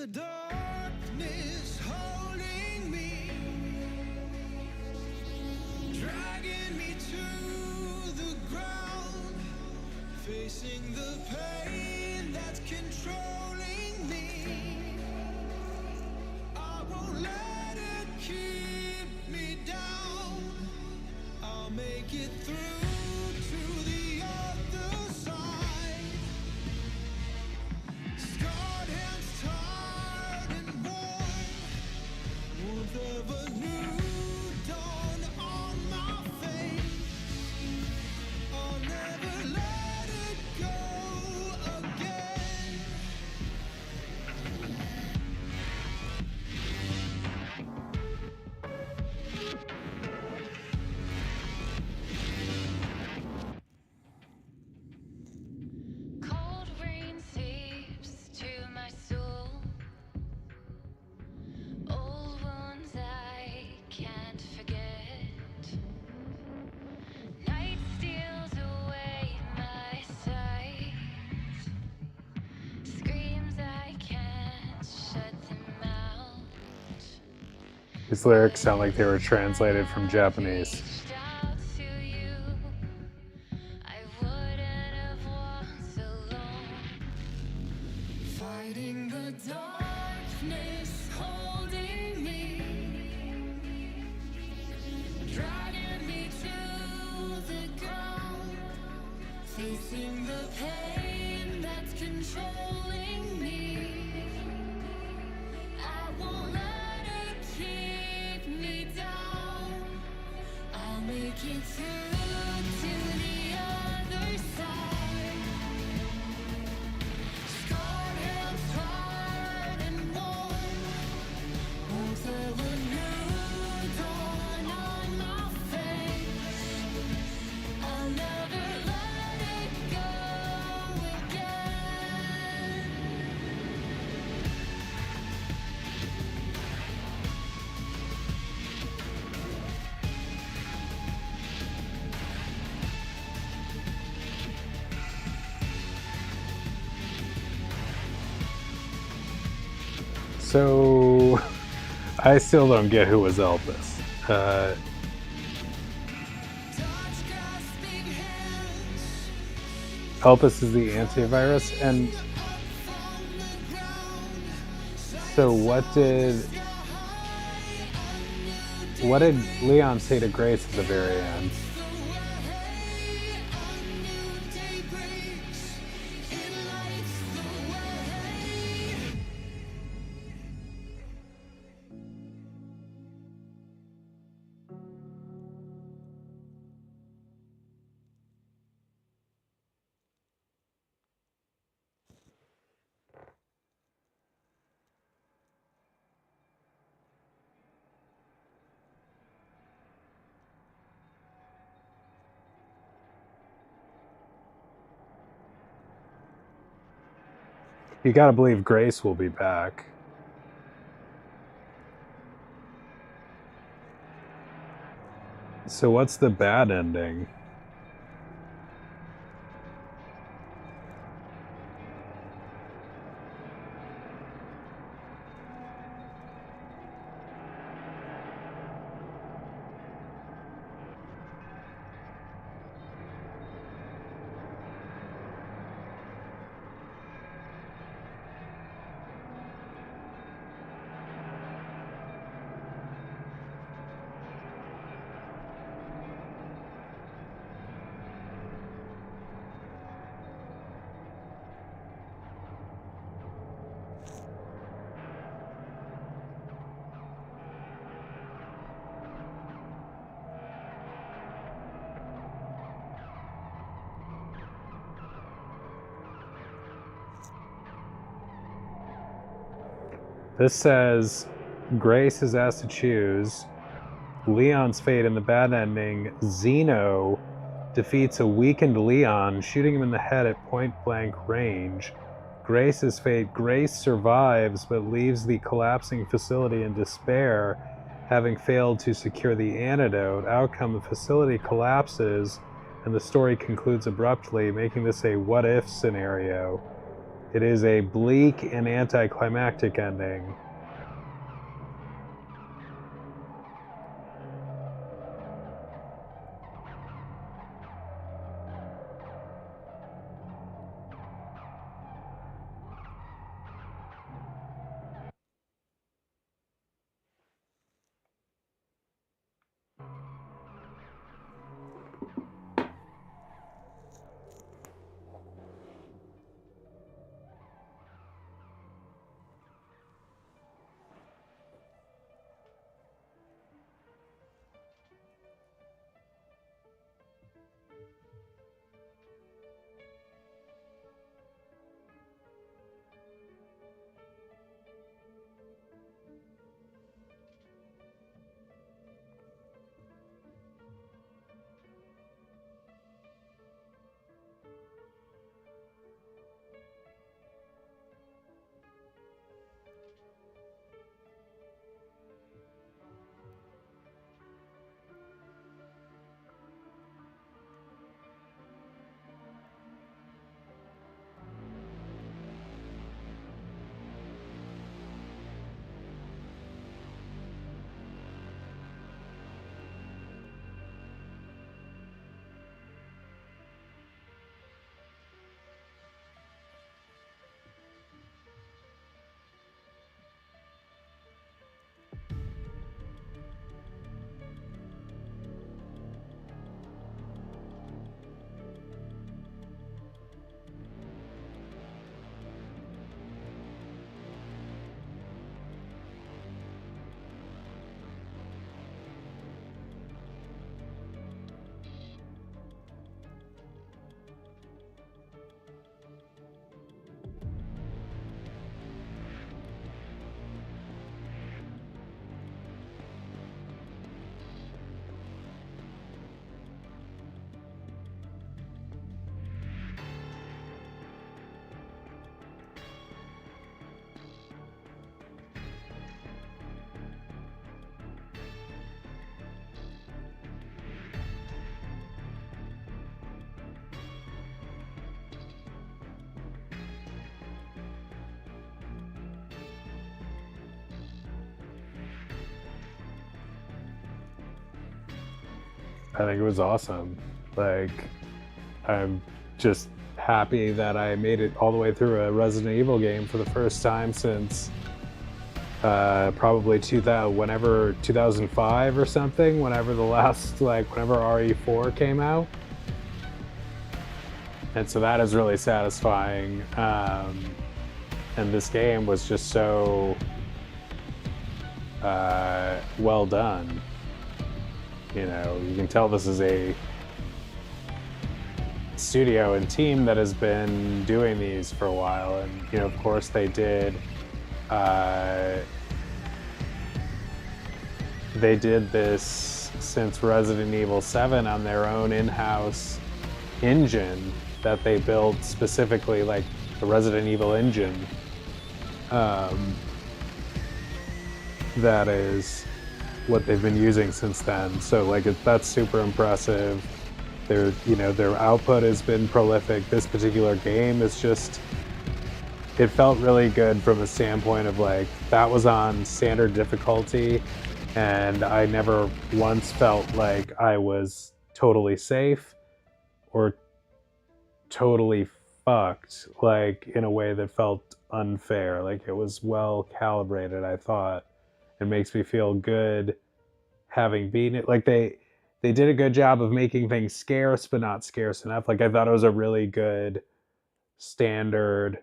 These lyrics sound like they were translated from Japanese. Fighting the darkness holding me, dragging me to the ground, facing the pain that's controlling me. I won't let it keep me down. I'll make it through to the other side. Scarred hands, hard and warm, warmth of a new dawn on my face. I'll never let it go again. So, I still don't get who was Elvis. Elvis is the antivirus, and so what did Leon say to Grace at the very end? You gotta believe Grace will be back. So what's the bad ending? This says Grace is asked to choose. Leon's fate in the bad ending. Zeno defeats a weakened Leon, shooting him in the head at point blank range. Grace's fate. Grace survives but leaves the collapsing facility in despair, having failed to secure the antidote. Outcome: the facility collapses and the story concludes abruptly, making this a what if scenario. It is a bleak and anticlimactic ending. I think it was awesome. Like, I'm just happy that I made it all the way through a Resident Evil game for the first time since probably 2005 or something, whenever the last, like, whenever RE4 came out. And so that is really satisfying. And this game was just so well done. You know, you can tell this is a studio and team that has been doing these for a while. And, you know, of course they did this since Resident Evil 7 on their own in-house engine that they built specifically, like the Resident Evil engine. That is what they've been using since then. So like that's super impressive. Their, you know, their output has been prolific. This particular game is just, it felt really good from a standpoint of like, that was on standard difficulty and I never once felt like I was totally safe or totally fucked, like in a way that felt unfair. Like it was well calibrated, I thought. It makes me feel good having beaten it. Like they did a good job of making things scarce, but not scarce enough. Like I thought it was a really good standard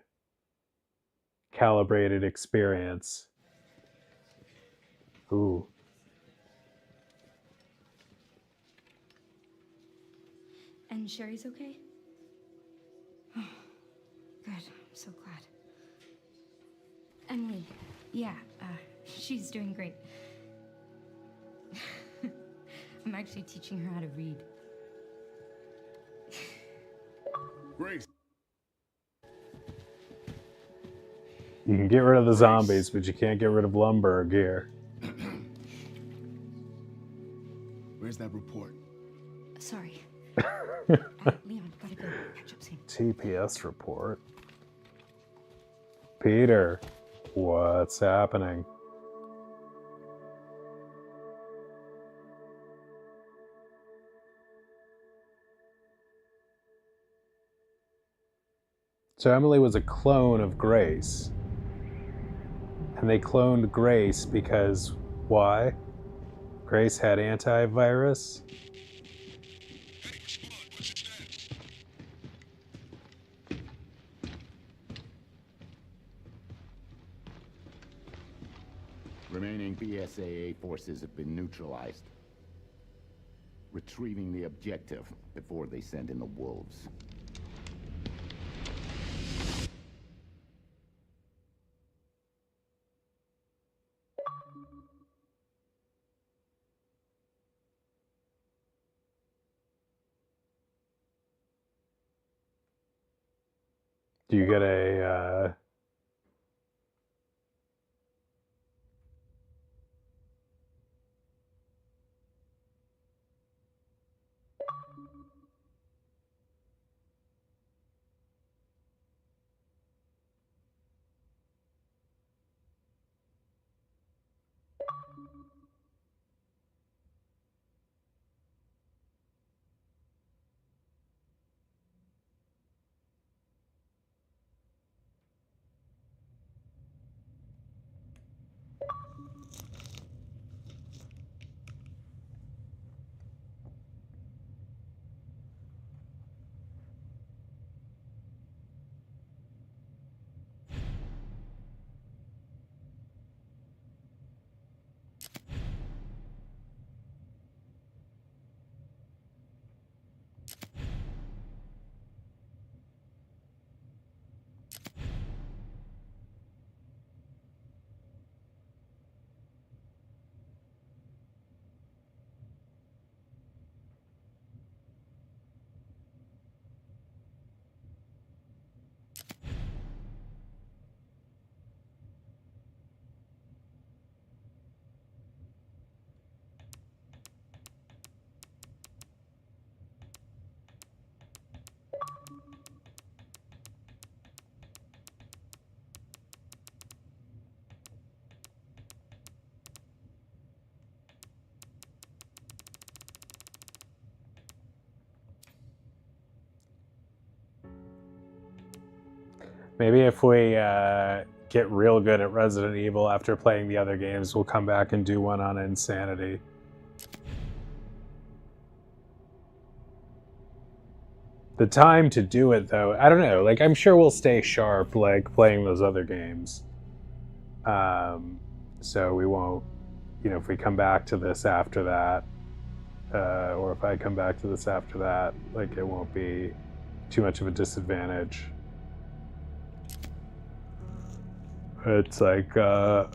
calibrated experience. Ooh. And Sherry's okay? Oh, good. I'm so glad. Emily, yeah, she's doing great. I'm actually teaching her how to read. Grace. You can get rid of the zombies, but you can't get rid of Lumberg here. Where's that report? Sorry. Leon, gotta go. Catch up soon. TPS report. Peter, what's happening? So Emily was a clone of Grace. And they cloned Grace because why? Grace had antivirus? Remaining BSAA forces have been neutralized. Retrieving the objective before they send in the wolves. Do you get a Maybe if we get real good at Resident Evil after playing the other games, we'll come back and do one on Insanity. The time to do it, though, I don't know. Like, I'm sure we'll stay sharp, like, playing those other games. So we won't, you know, if we come back to this after that, or if I come back to this after that, like, it won't be too much of a disadvantage. It's like, Sir.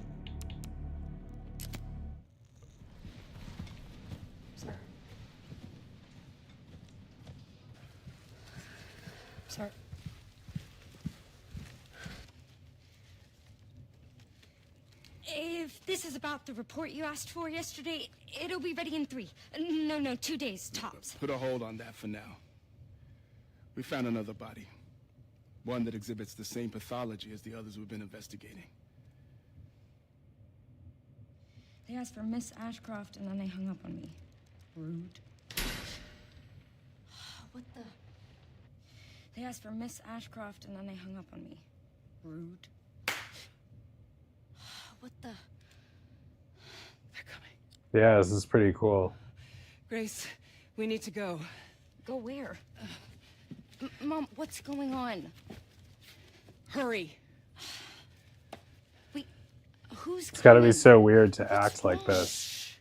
If this is about the report you asked for yesterday, it'll be ready in 3. No, 2 days, tops. Put a hold on that for now. We found another body. One that exhibits the same pathology as the others we've been investigating. They asked for Miss Ashcroft and then they hung up on me. Rude. What the? They asked for Miss Ashcroft and then they hung up on me. Rude. What the? They're coming. yeah, this is pretty cool. Grace, we need to go. Go where? Mom, what's going on? Hurry. Wait, who's It's gotta be coming? so weird to act like this.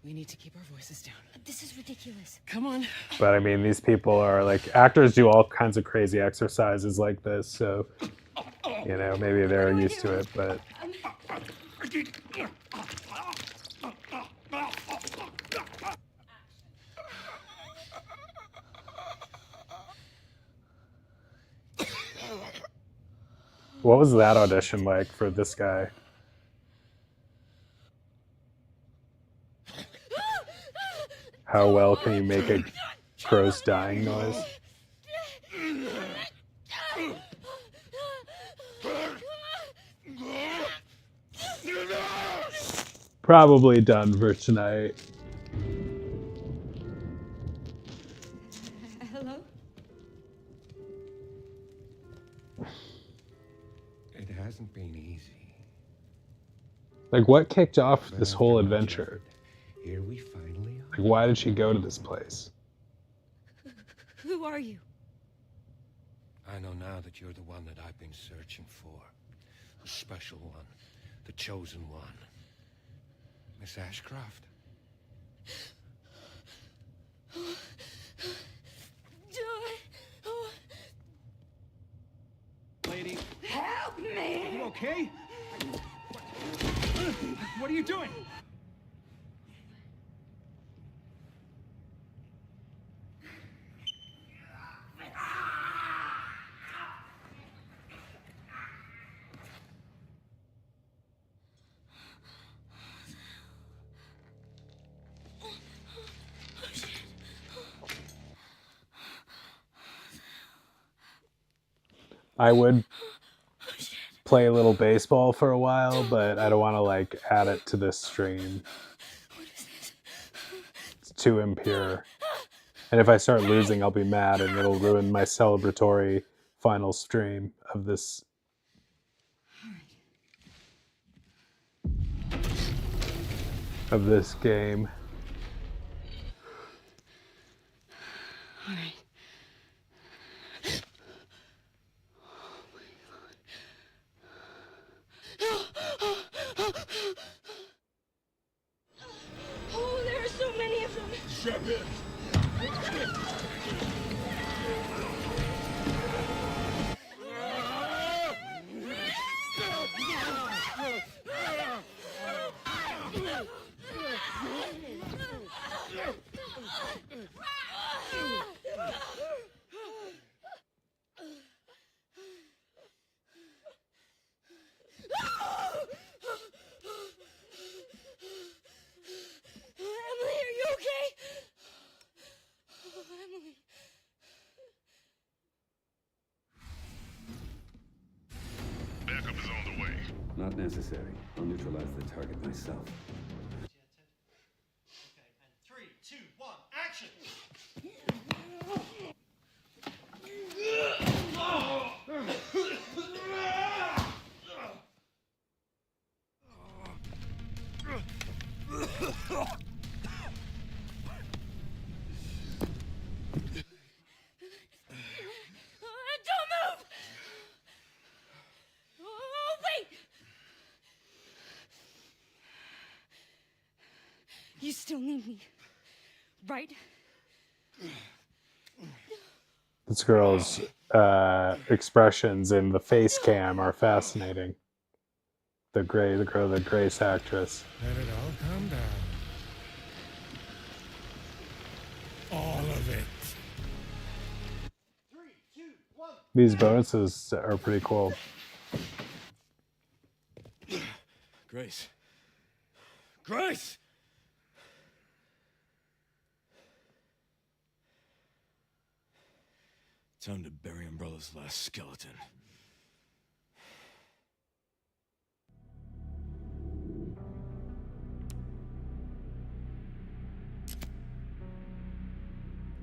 We need to keep our voices down. This is ridiculous. Come on. But I mean, these people are like, actors do all kinds of crazy exercises like this, so, you know, maybe they're used to it, but. What was that audition like for this guy? How well can you make a gross dying noise? Probably done for tonight. Hello? It hasn't been easy. Like, what kicked off this whole adventure? Here we finally are. Like, why did she go to this place? Who are you? I know now that you're the one that I've been searching for. The special one. The chosen one. Miss Ashcroft. Lady, Help me! are you okay? What are you doing? I would play a little baseball for a while, but I don't want to, like, add it to this stream. It's too impure. And if I start losing, I'll be mad and it'll ruin my celebratory final stream of this. Of this game. All right. Oh, there are so many of them. Strap in. Emily, are you okay? Oh, Emily. Backup is on the way. Not necessary. I'll neutralize the target myself. Okay, and 3, 2, 1, action! still need me, right? This girl's expressions in the face cam are fascinating. The Grace actress. Let it all come down. All of it. These bonuses are pretty cool. Grace. Grace! Time to bury Umbrella's last skeleton.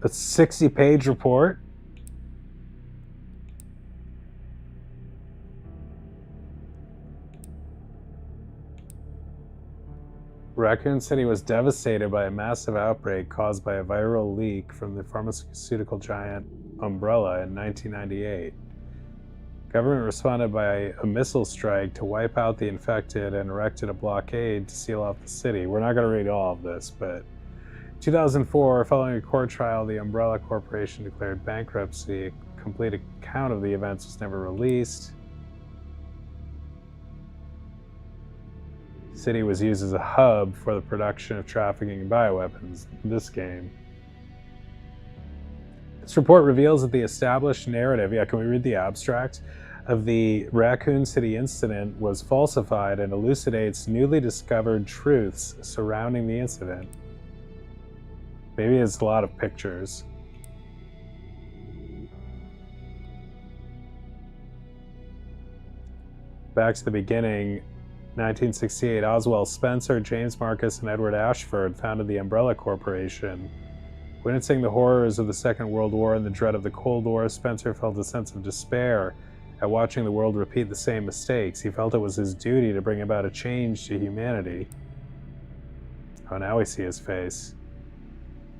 A 60-page report? Raccoon City was devastated by a massive outbreak caused by a viral leak from the pharmaceutical giant Umbrella in 1998. Government responded by a missile strike to wipe out the infected and erected a blockade to seal off the city. We're not going to read all of this, but 2004, following a court trial, the Umbrella Corporation declared bankruptcy. A complete account of the events was never released. The city was used as a hub for the production of trafficking bioweapons in this game. This report reveals that the established narrative, can we read the abstract, of the Raccoon City incident was falsified and elucidates newly discovered truths surrounding the incident. Maybe it's a lot of pictures. Back to the beginning, 1968, Oswald Spencer, James Marcus, and Edward Ashford founded the Umbrella Corporation. Witnessing the horrors of the Second World War and the dread of the Cold War, Spencer felt a sense of despair at watching the world repeat the same mistakes. He felt it was his duty to bring about a change to humanity. Oh, now we see his face.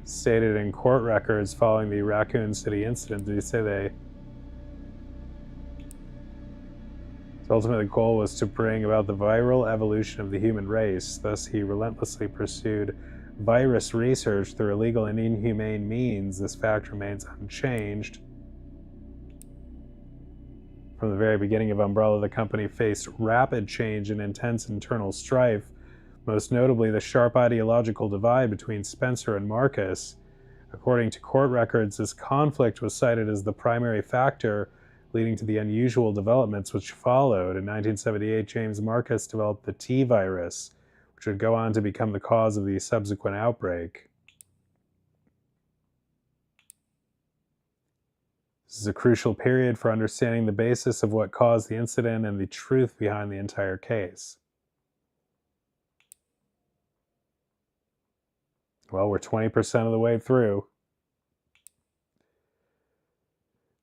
Stated in court records following the Raccoon City incident, did he say his ultimate goal was to bring about the viral evolution of the human race. Thus, he relentlessly pursued virus research through illegal and inhumane means. This fact remains unchanged. From the very beginning of Umbrella, the company faced rapid change and intense internal strife, most notably the sharp ideological divide between Spencer and Marcus. According to court records, this conflict was cited as the primary factor leading to the unusual developments which followed. In 1978, James Marcus developed the T virus, which would go on to become the cause of the subsequent outbreak. This is a crucial period for understanding the basis of what caused the incident and the truth behind the entire case. Well, we're 20% of the way through.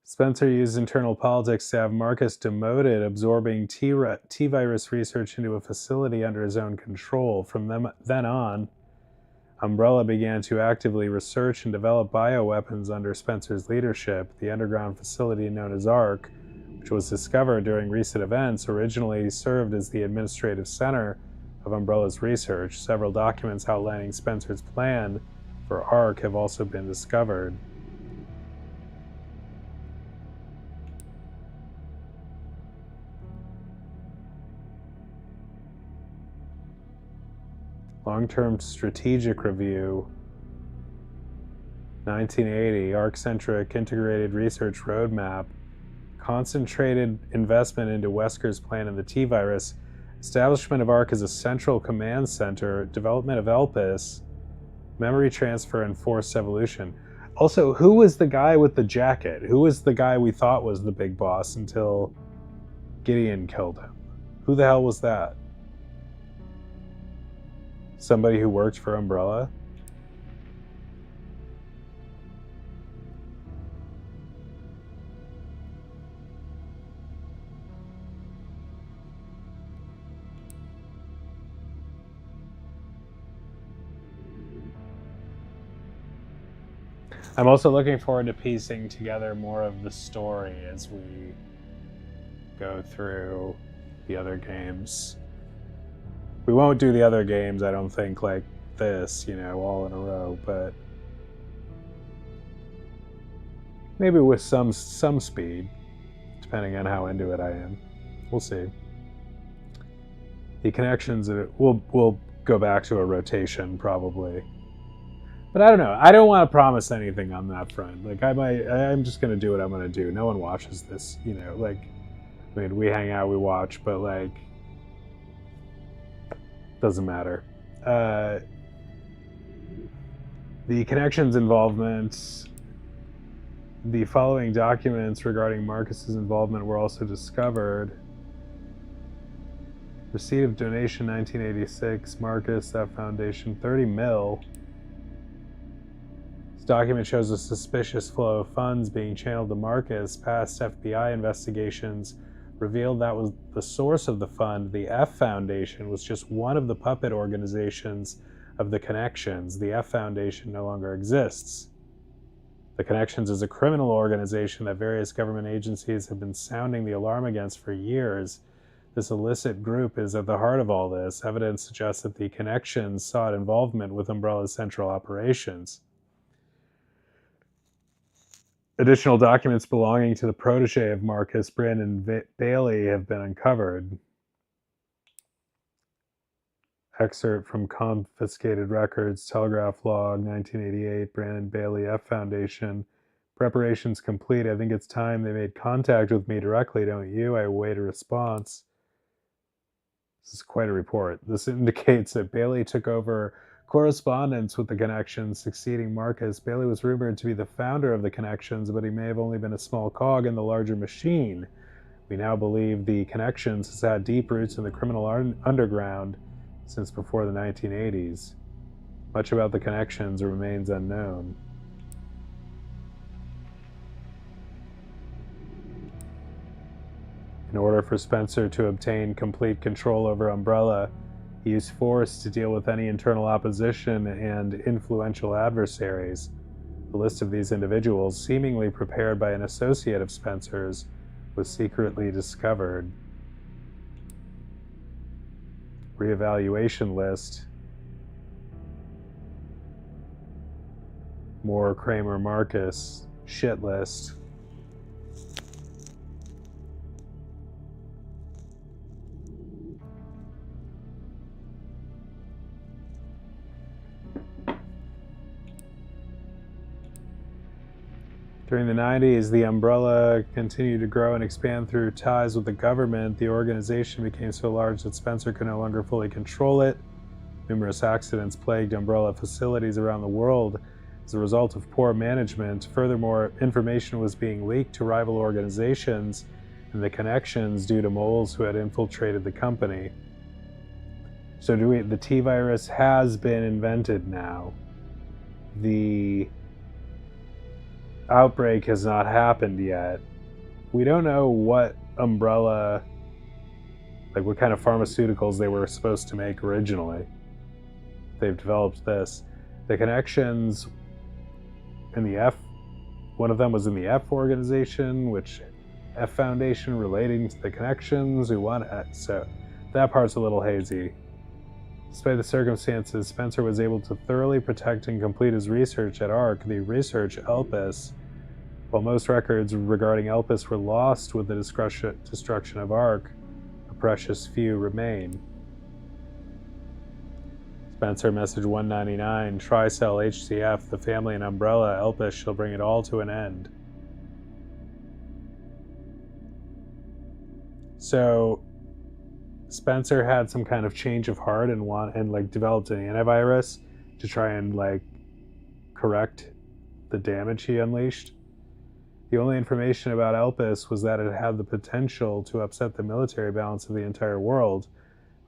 Spencer used internal politics to have Marcus demoted, absorbing T-virus research into a facility under his own control. From then on, Umbrella began to actively research and develop bioweapons under Spencer's leadership. The underground facility known as ARC, which was discovered during recent events, originally served as the administrative center of Umbrella's research. Several documents outlining Spencer's plan for ARC have also been discovered. Long-term strategic review, 1980, ARC-centric integrated research roadmap, concentrated investment into Wesker's plan in the T-virus, establishment of ARC as a central command center, development of ELPIS, memory transfer, and forced evolution. Also, who was the guy with the jacket? Who was the guy we thought was the big boss until Gideon killed him? Who the hell was that? Somebody who worked for Umbrella? I'm also looking forward to piecing together more of the story as we go through the other games. We won't do the other games, I don't think, like this, all in a row, but maybe with some speed, depending on how into it I am. We'll see. The connections, we'll go back to a rotation probably. But I don't know. I don't want to promise anything on that front. Like I'm just gonna do what I'm gonna do. No one watches this, like, I mean, we hang out, we watch, but like, doesn't matter. The connections involvement. The following documents regarding Marcus's involvement were also discovered. Receipt of donation 1986, Marcus, that foundation, 30 mil. This document shows a suspicious flow of funds being channeled to Marcus. Past FBI investigations revealed that was the source of the fund. The F Foundation was just one of the puppet organizations of the Connections. The F Foundation no longer exists. The Connections is a criminal organization that various government agencies have been sounding the alarm against for years. This illicit group is at the heart of all this. Evidence suggests that the Connections sought involvement with Umbrella's central operations. Additional documents belonging to the protege of Marcus, Brandon Bailey, have been uncovered. Excerpt from confiscated records, Telegraph log, 1988, Brandon Bailey, F Foundation. Preparations complete. I think it's time they made contact with me directly, don't you? I await a response. This is quite a report. This indicates that Bailey took over correspondence with the Connections, succeeding Marcus. Bailey was rumored to be the founder of the Connections, but he may have only been a small cog in the larger machine. We now believe the Connections has had deep roots in the criminal underground since before the 1980s. Much about the Connections remains unknown. In order for Spencer to obtain complete control over Umbrella, he used force to deal with any internal opposition and influential adversaries. The list of these individuals, seemingly prepared by an associate of Spencer's, was secretly discovered. Reevaluation list. More Kramer Marcus. Shit list. During the 90s, the Umbrella continued to grow and expand through ties with the government. The organization became so large that Spencer could no longer fully control it. Numerous accidents plagued Umbrella facilities around the world as a result of poor management. Furthermore, information was being leaked to rival organizations and the Connections due to moles who had infiltrated the company. So the T-virus has been invented now. The outbreak has not happened yet. We don't know what Umbrella, like what kind of pharmaceuticals they were supposed to make originally. They've developed this. The Connections in the F, one of them was in the F organization, which F Foundation relating to the Connections, so that part's a little hazy. Despite the circumstances, Spencer was able to thoroughly protect and complete his research at ARC, the research Elpis. While most records regarding Elpis were lost with the destruction of ARC, a precious few remain. Spencer message 199, Tricell HCF, the family and Umbrella, Elpis shall bring it all to an end. So Spencer had some kind of change of heart and developed an antivirus to try and correct the damage he unleashed. The only information about Elpis was that it had the potential to upset the military balance of the entire world.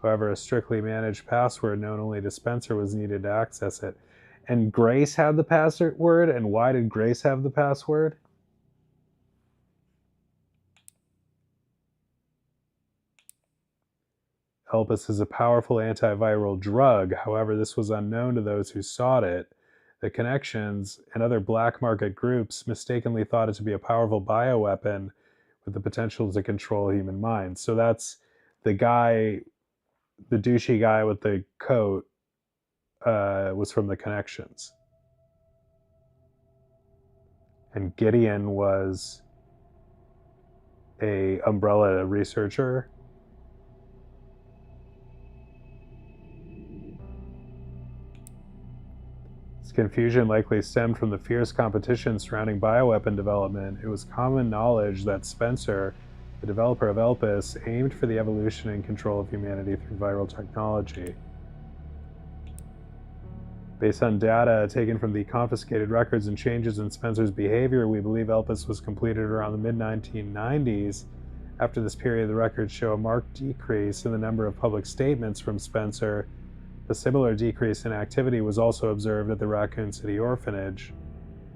However, a strictly managed password known only to Spencer was needed to access it. And Grace had the password, and why did Grace have the password? Elpis is a powerful antiviral drug. However, this was unknown to those who sought it. The Connections and other black market groups mistakenly thought it to be a powerful bioweapon with the potential to control human minds. So that's the guy, the douchey guy with the coat, was from the Connections. And Gideon was a Umbrella researcher. This confusion likely stemmed from the fierce competition surrounding bioweapon development. It was common knowledge that Spencer, the developer of Elpis, aimed for the evolution and control of humanity through viral technology. Based on data taken from the confiscated records and changes in Spencer's behavior, we believe Elpis was completed around the mid-1990s. After this period, the records show a marked decrease in the number of public statements from Spencer. A similar decrease in activity was also observed at the Raccoon City orphanage.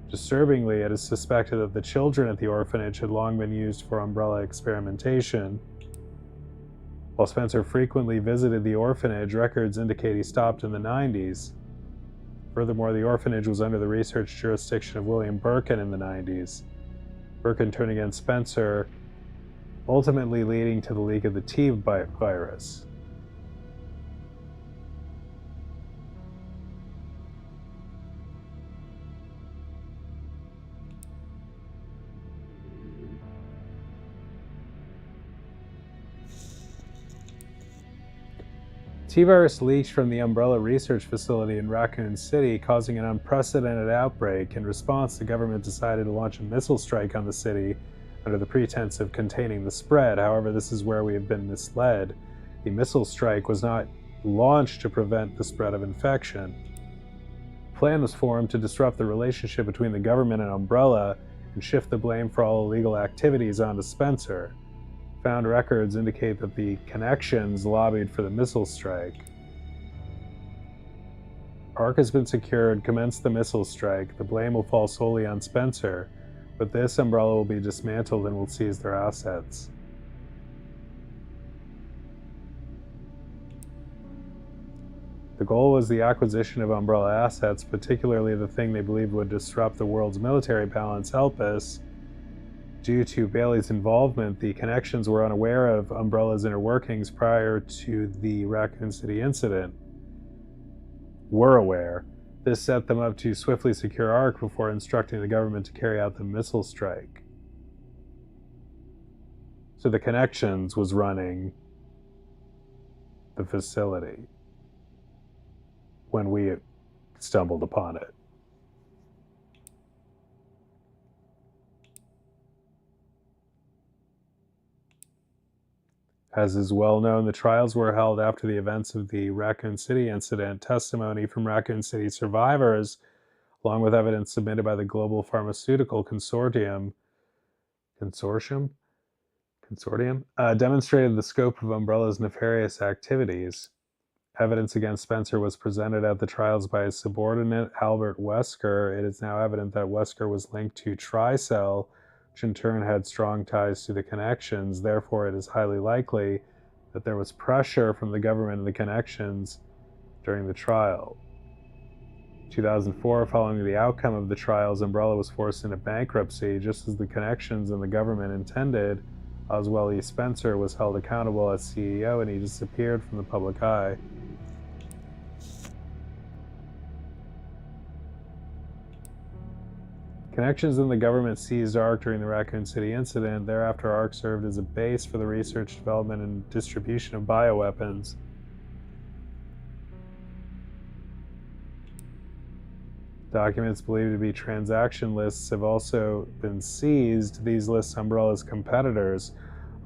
Disturbingly, it is suspected that the children at the orphanage had long been used for Umbrella experimentation. While Spencer frequently visited the orphanage, records indicate he stopped in the 90s. Furthermore, the orphanage was under the research jurisdiction of William Birkin in the 90s. Birkin turned against Spencer, ultimately leading to the leak of the T virus. T-virus leaked from the Umbrella research facility in Raccoon City, causing an unprecedented outbreak. In response, the government decided to launch a missile strike on the city under the pretense of containing the spread. However, this is where we have been misled. The missile strike was not launched to prevent the spread of infection. A plan was formed to disrupt the relationship between the government and Umbrella and shift the blame for all illegal activities onto Spencer. Found records indicate that the Connections lobbied for the missile strike. ARC has been secured. Commence the missile strike. The blame will fall solely on Spencer. With this, Umbrella will be dismantled and will seize their assets. The goal was the acquisition of Umbrella assets, particularly the thing they believed would disrupt the world's military balance, Elpis. Due to Bailey's involvement, the Connections were unaware of Umbrella's inner workings prior to the Raccoon City incident. Were aware. This set them up to swiftly secure ARC before instructing the government to carry out the missile strike. So the Connections was running the facility when we stumbled upon it. As is well known, the trials were held after the events of the Raccoon City incident. Testimony from Raccoon City survivors, along with evidence submitted by the Global Pharmaceutical Consortium, demonstrated the scope of Umbrella's nefarious activities. Evidence against Spencer was presented at the trials by his subordinate, Albert Wesker. It is now evident that Wesker was linked to Tricell, which in turn had strong ties to the Connections. Therefore, it is highly likely that there was pressure from the government and the Connections during the trial. In 2004, following the outcome of the trials, Umbrella was forced into bankruptcy. Just as the Connections and the government intended, Oswell E. Spencer was held accountable as CEO and he disappeared from the public eye. Connections and the government seized ARC during the Raccoon City incident. Thereafter, ARC served as a base for the research, development, and distribution of bioweapons. Documents believed to be transaction lists have also been seized. These list Umbrella's competitors,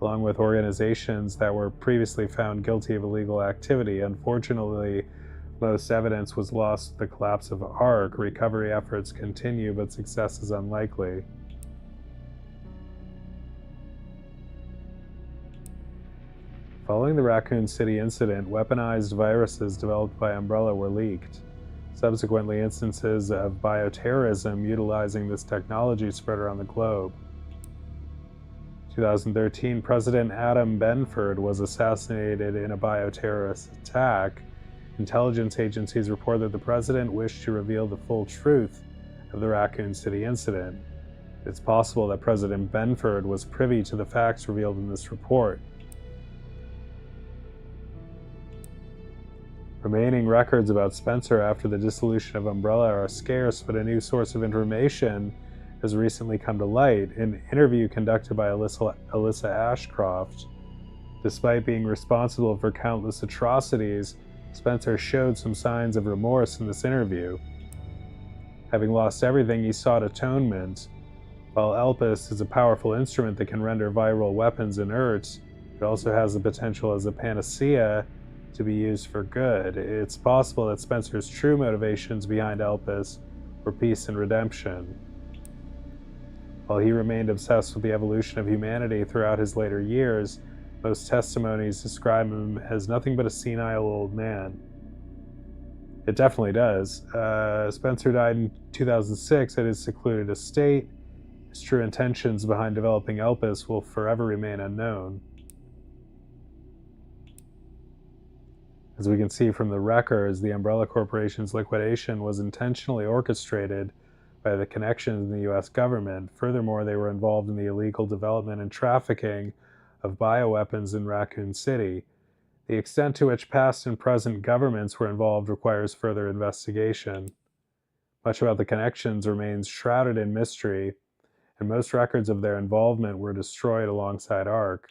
along with organizations that were previously found guilty of illegal activity. Unfortunately, most evidence was lost with the collapse of ARC. Recovery efforts continue, but success is unlikely. Following the Raccoon City incident, weaponized viruses developed by Umbrella were leaked. Subsequently, instances of bioterrorism utilizing this technology spread around the globe. In 2013, President Adam Benford was assassinated in a bioterrorist attack. Intelligence agencies report that the president wished to reveal the full truth of the Raccoon City incident. It's possible that President Benford was privy to the facts revealed in this report. Remaining records about Spencer after the dissolution of Umbrella are scarce, but a new source of information has recently come to light. An interview conducted by Alyssa Ashcroft. Despite being responsible for countless atrocities, Spencer showed some signs of remorse in this interview. Having lost everything, he sought atonement. While Elpis is a powerful instrument that can render viral weapons inert, it also has the potential as a panacea to be used for good. It's possible that Spencer's true motivations behind Elpis were peace and redemption. While he remained obsessed with the evolution of humanity throughout his later years, most testimonies describe him as nothing but a senile old man. It definitely does. Spencer died in 2006 at his secluded estate. His true intentions behind developing Elpis will forever remain unknown. As we can see from the records, the Umbrella Corporation's liquidation was intentionally orchestrated by the connections in the U.S. government. Furthermore, they were involved in the illegal development and trafficking of bioweapons in Raccoon City. The extent to which past and present governments were involved requires further investigation. Much about the connections remains shrouded in mystery, and most records of their involvement were destroyed alongside ARC.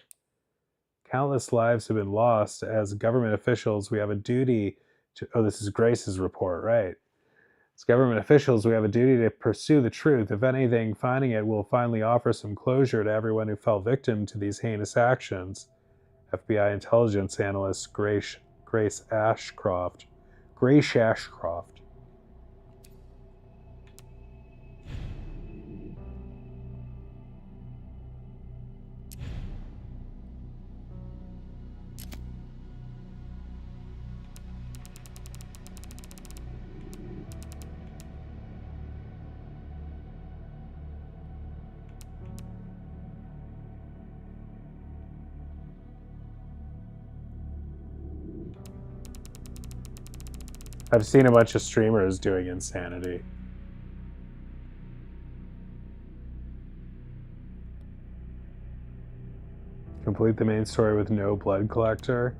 Countless lives have been lost. As government officials, we have a duty to... Oh, this is Grace's report, right? As government officials, we have a duty to pursue the truth. If anything, finding it will finally offer some closure to everyone who fell victim to these heinous actions. FBI intelligence analyst Grace Ashcroft. Grace Ashcroft. I've seen a bunch of streamers doing insanity. Complete the main story with no blood collector.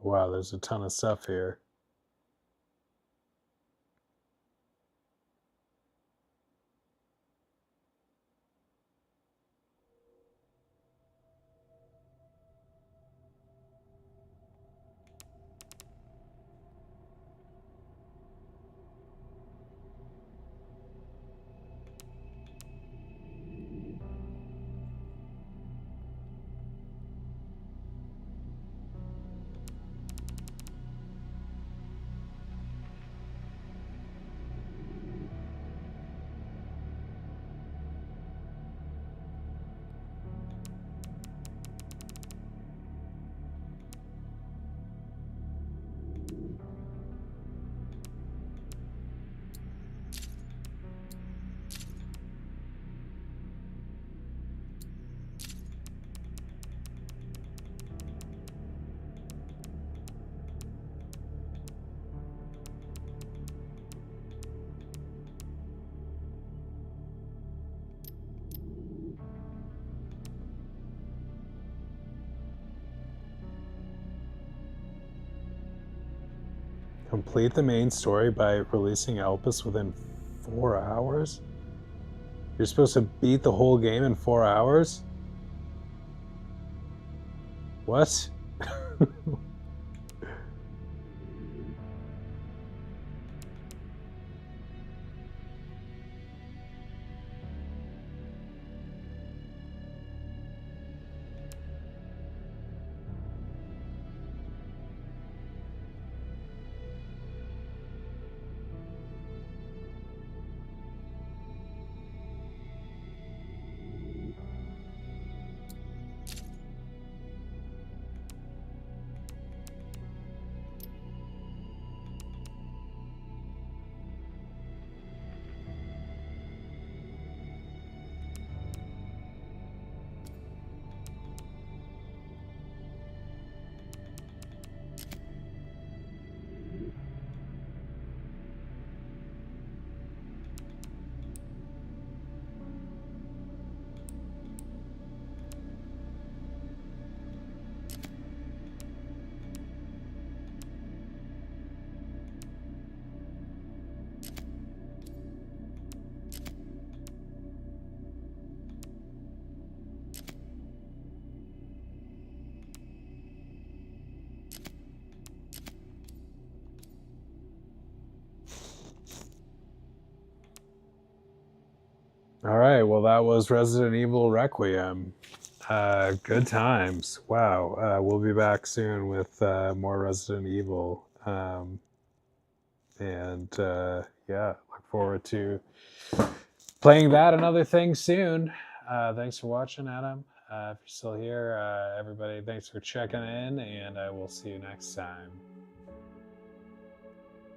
Wow, there's a ton of stuff here. Complete the main story by releasing Elpis within 4 hours? You're supposed to beat the whole game in 4 hours? What? All right, well, that was Resident Evil Requiem. Good times. Wow. We'll be back soon with more Resident Evil. Yeah, look forward to playing that and other things soon. Thanks for watching, Adam. If you're still here, everybody, thanks for checking in, and I will see you next time.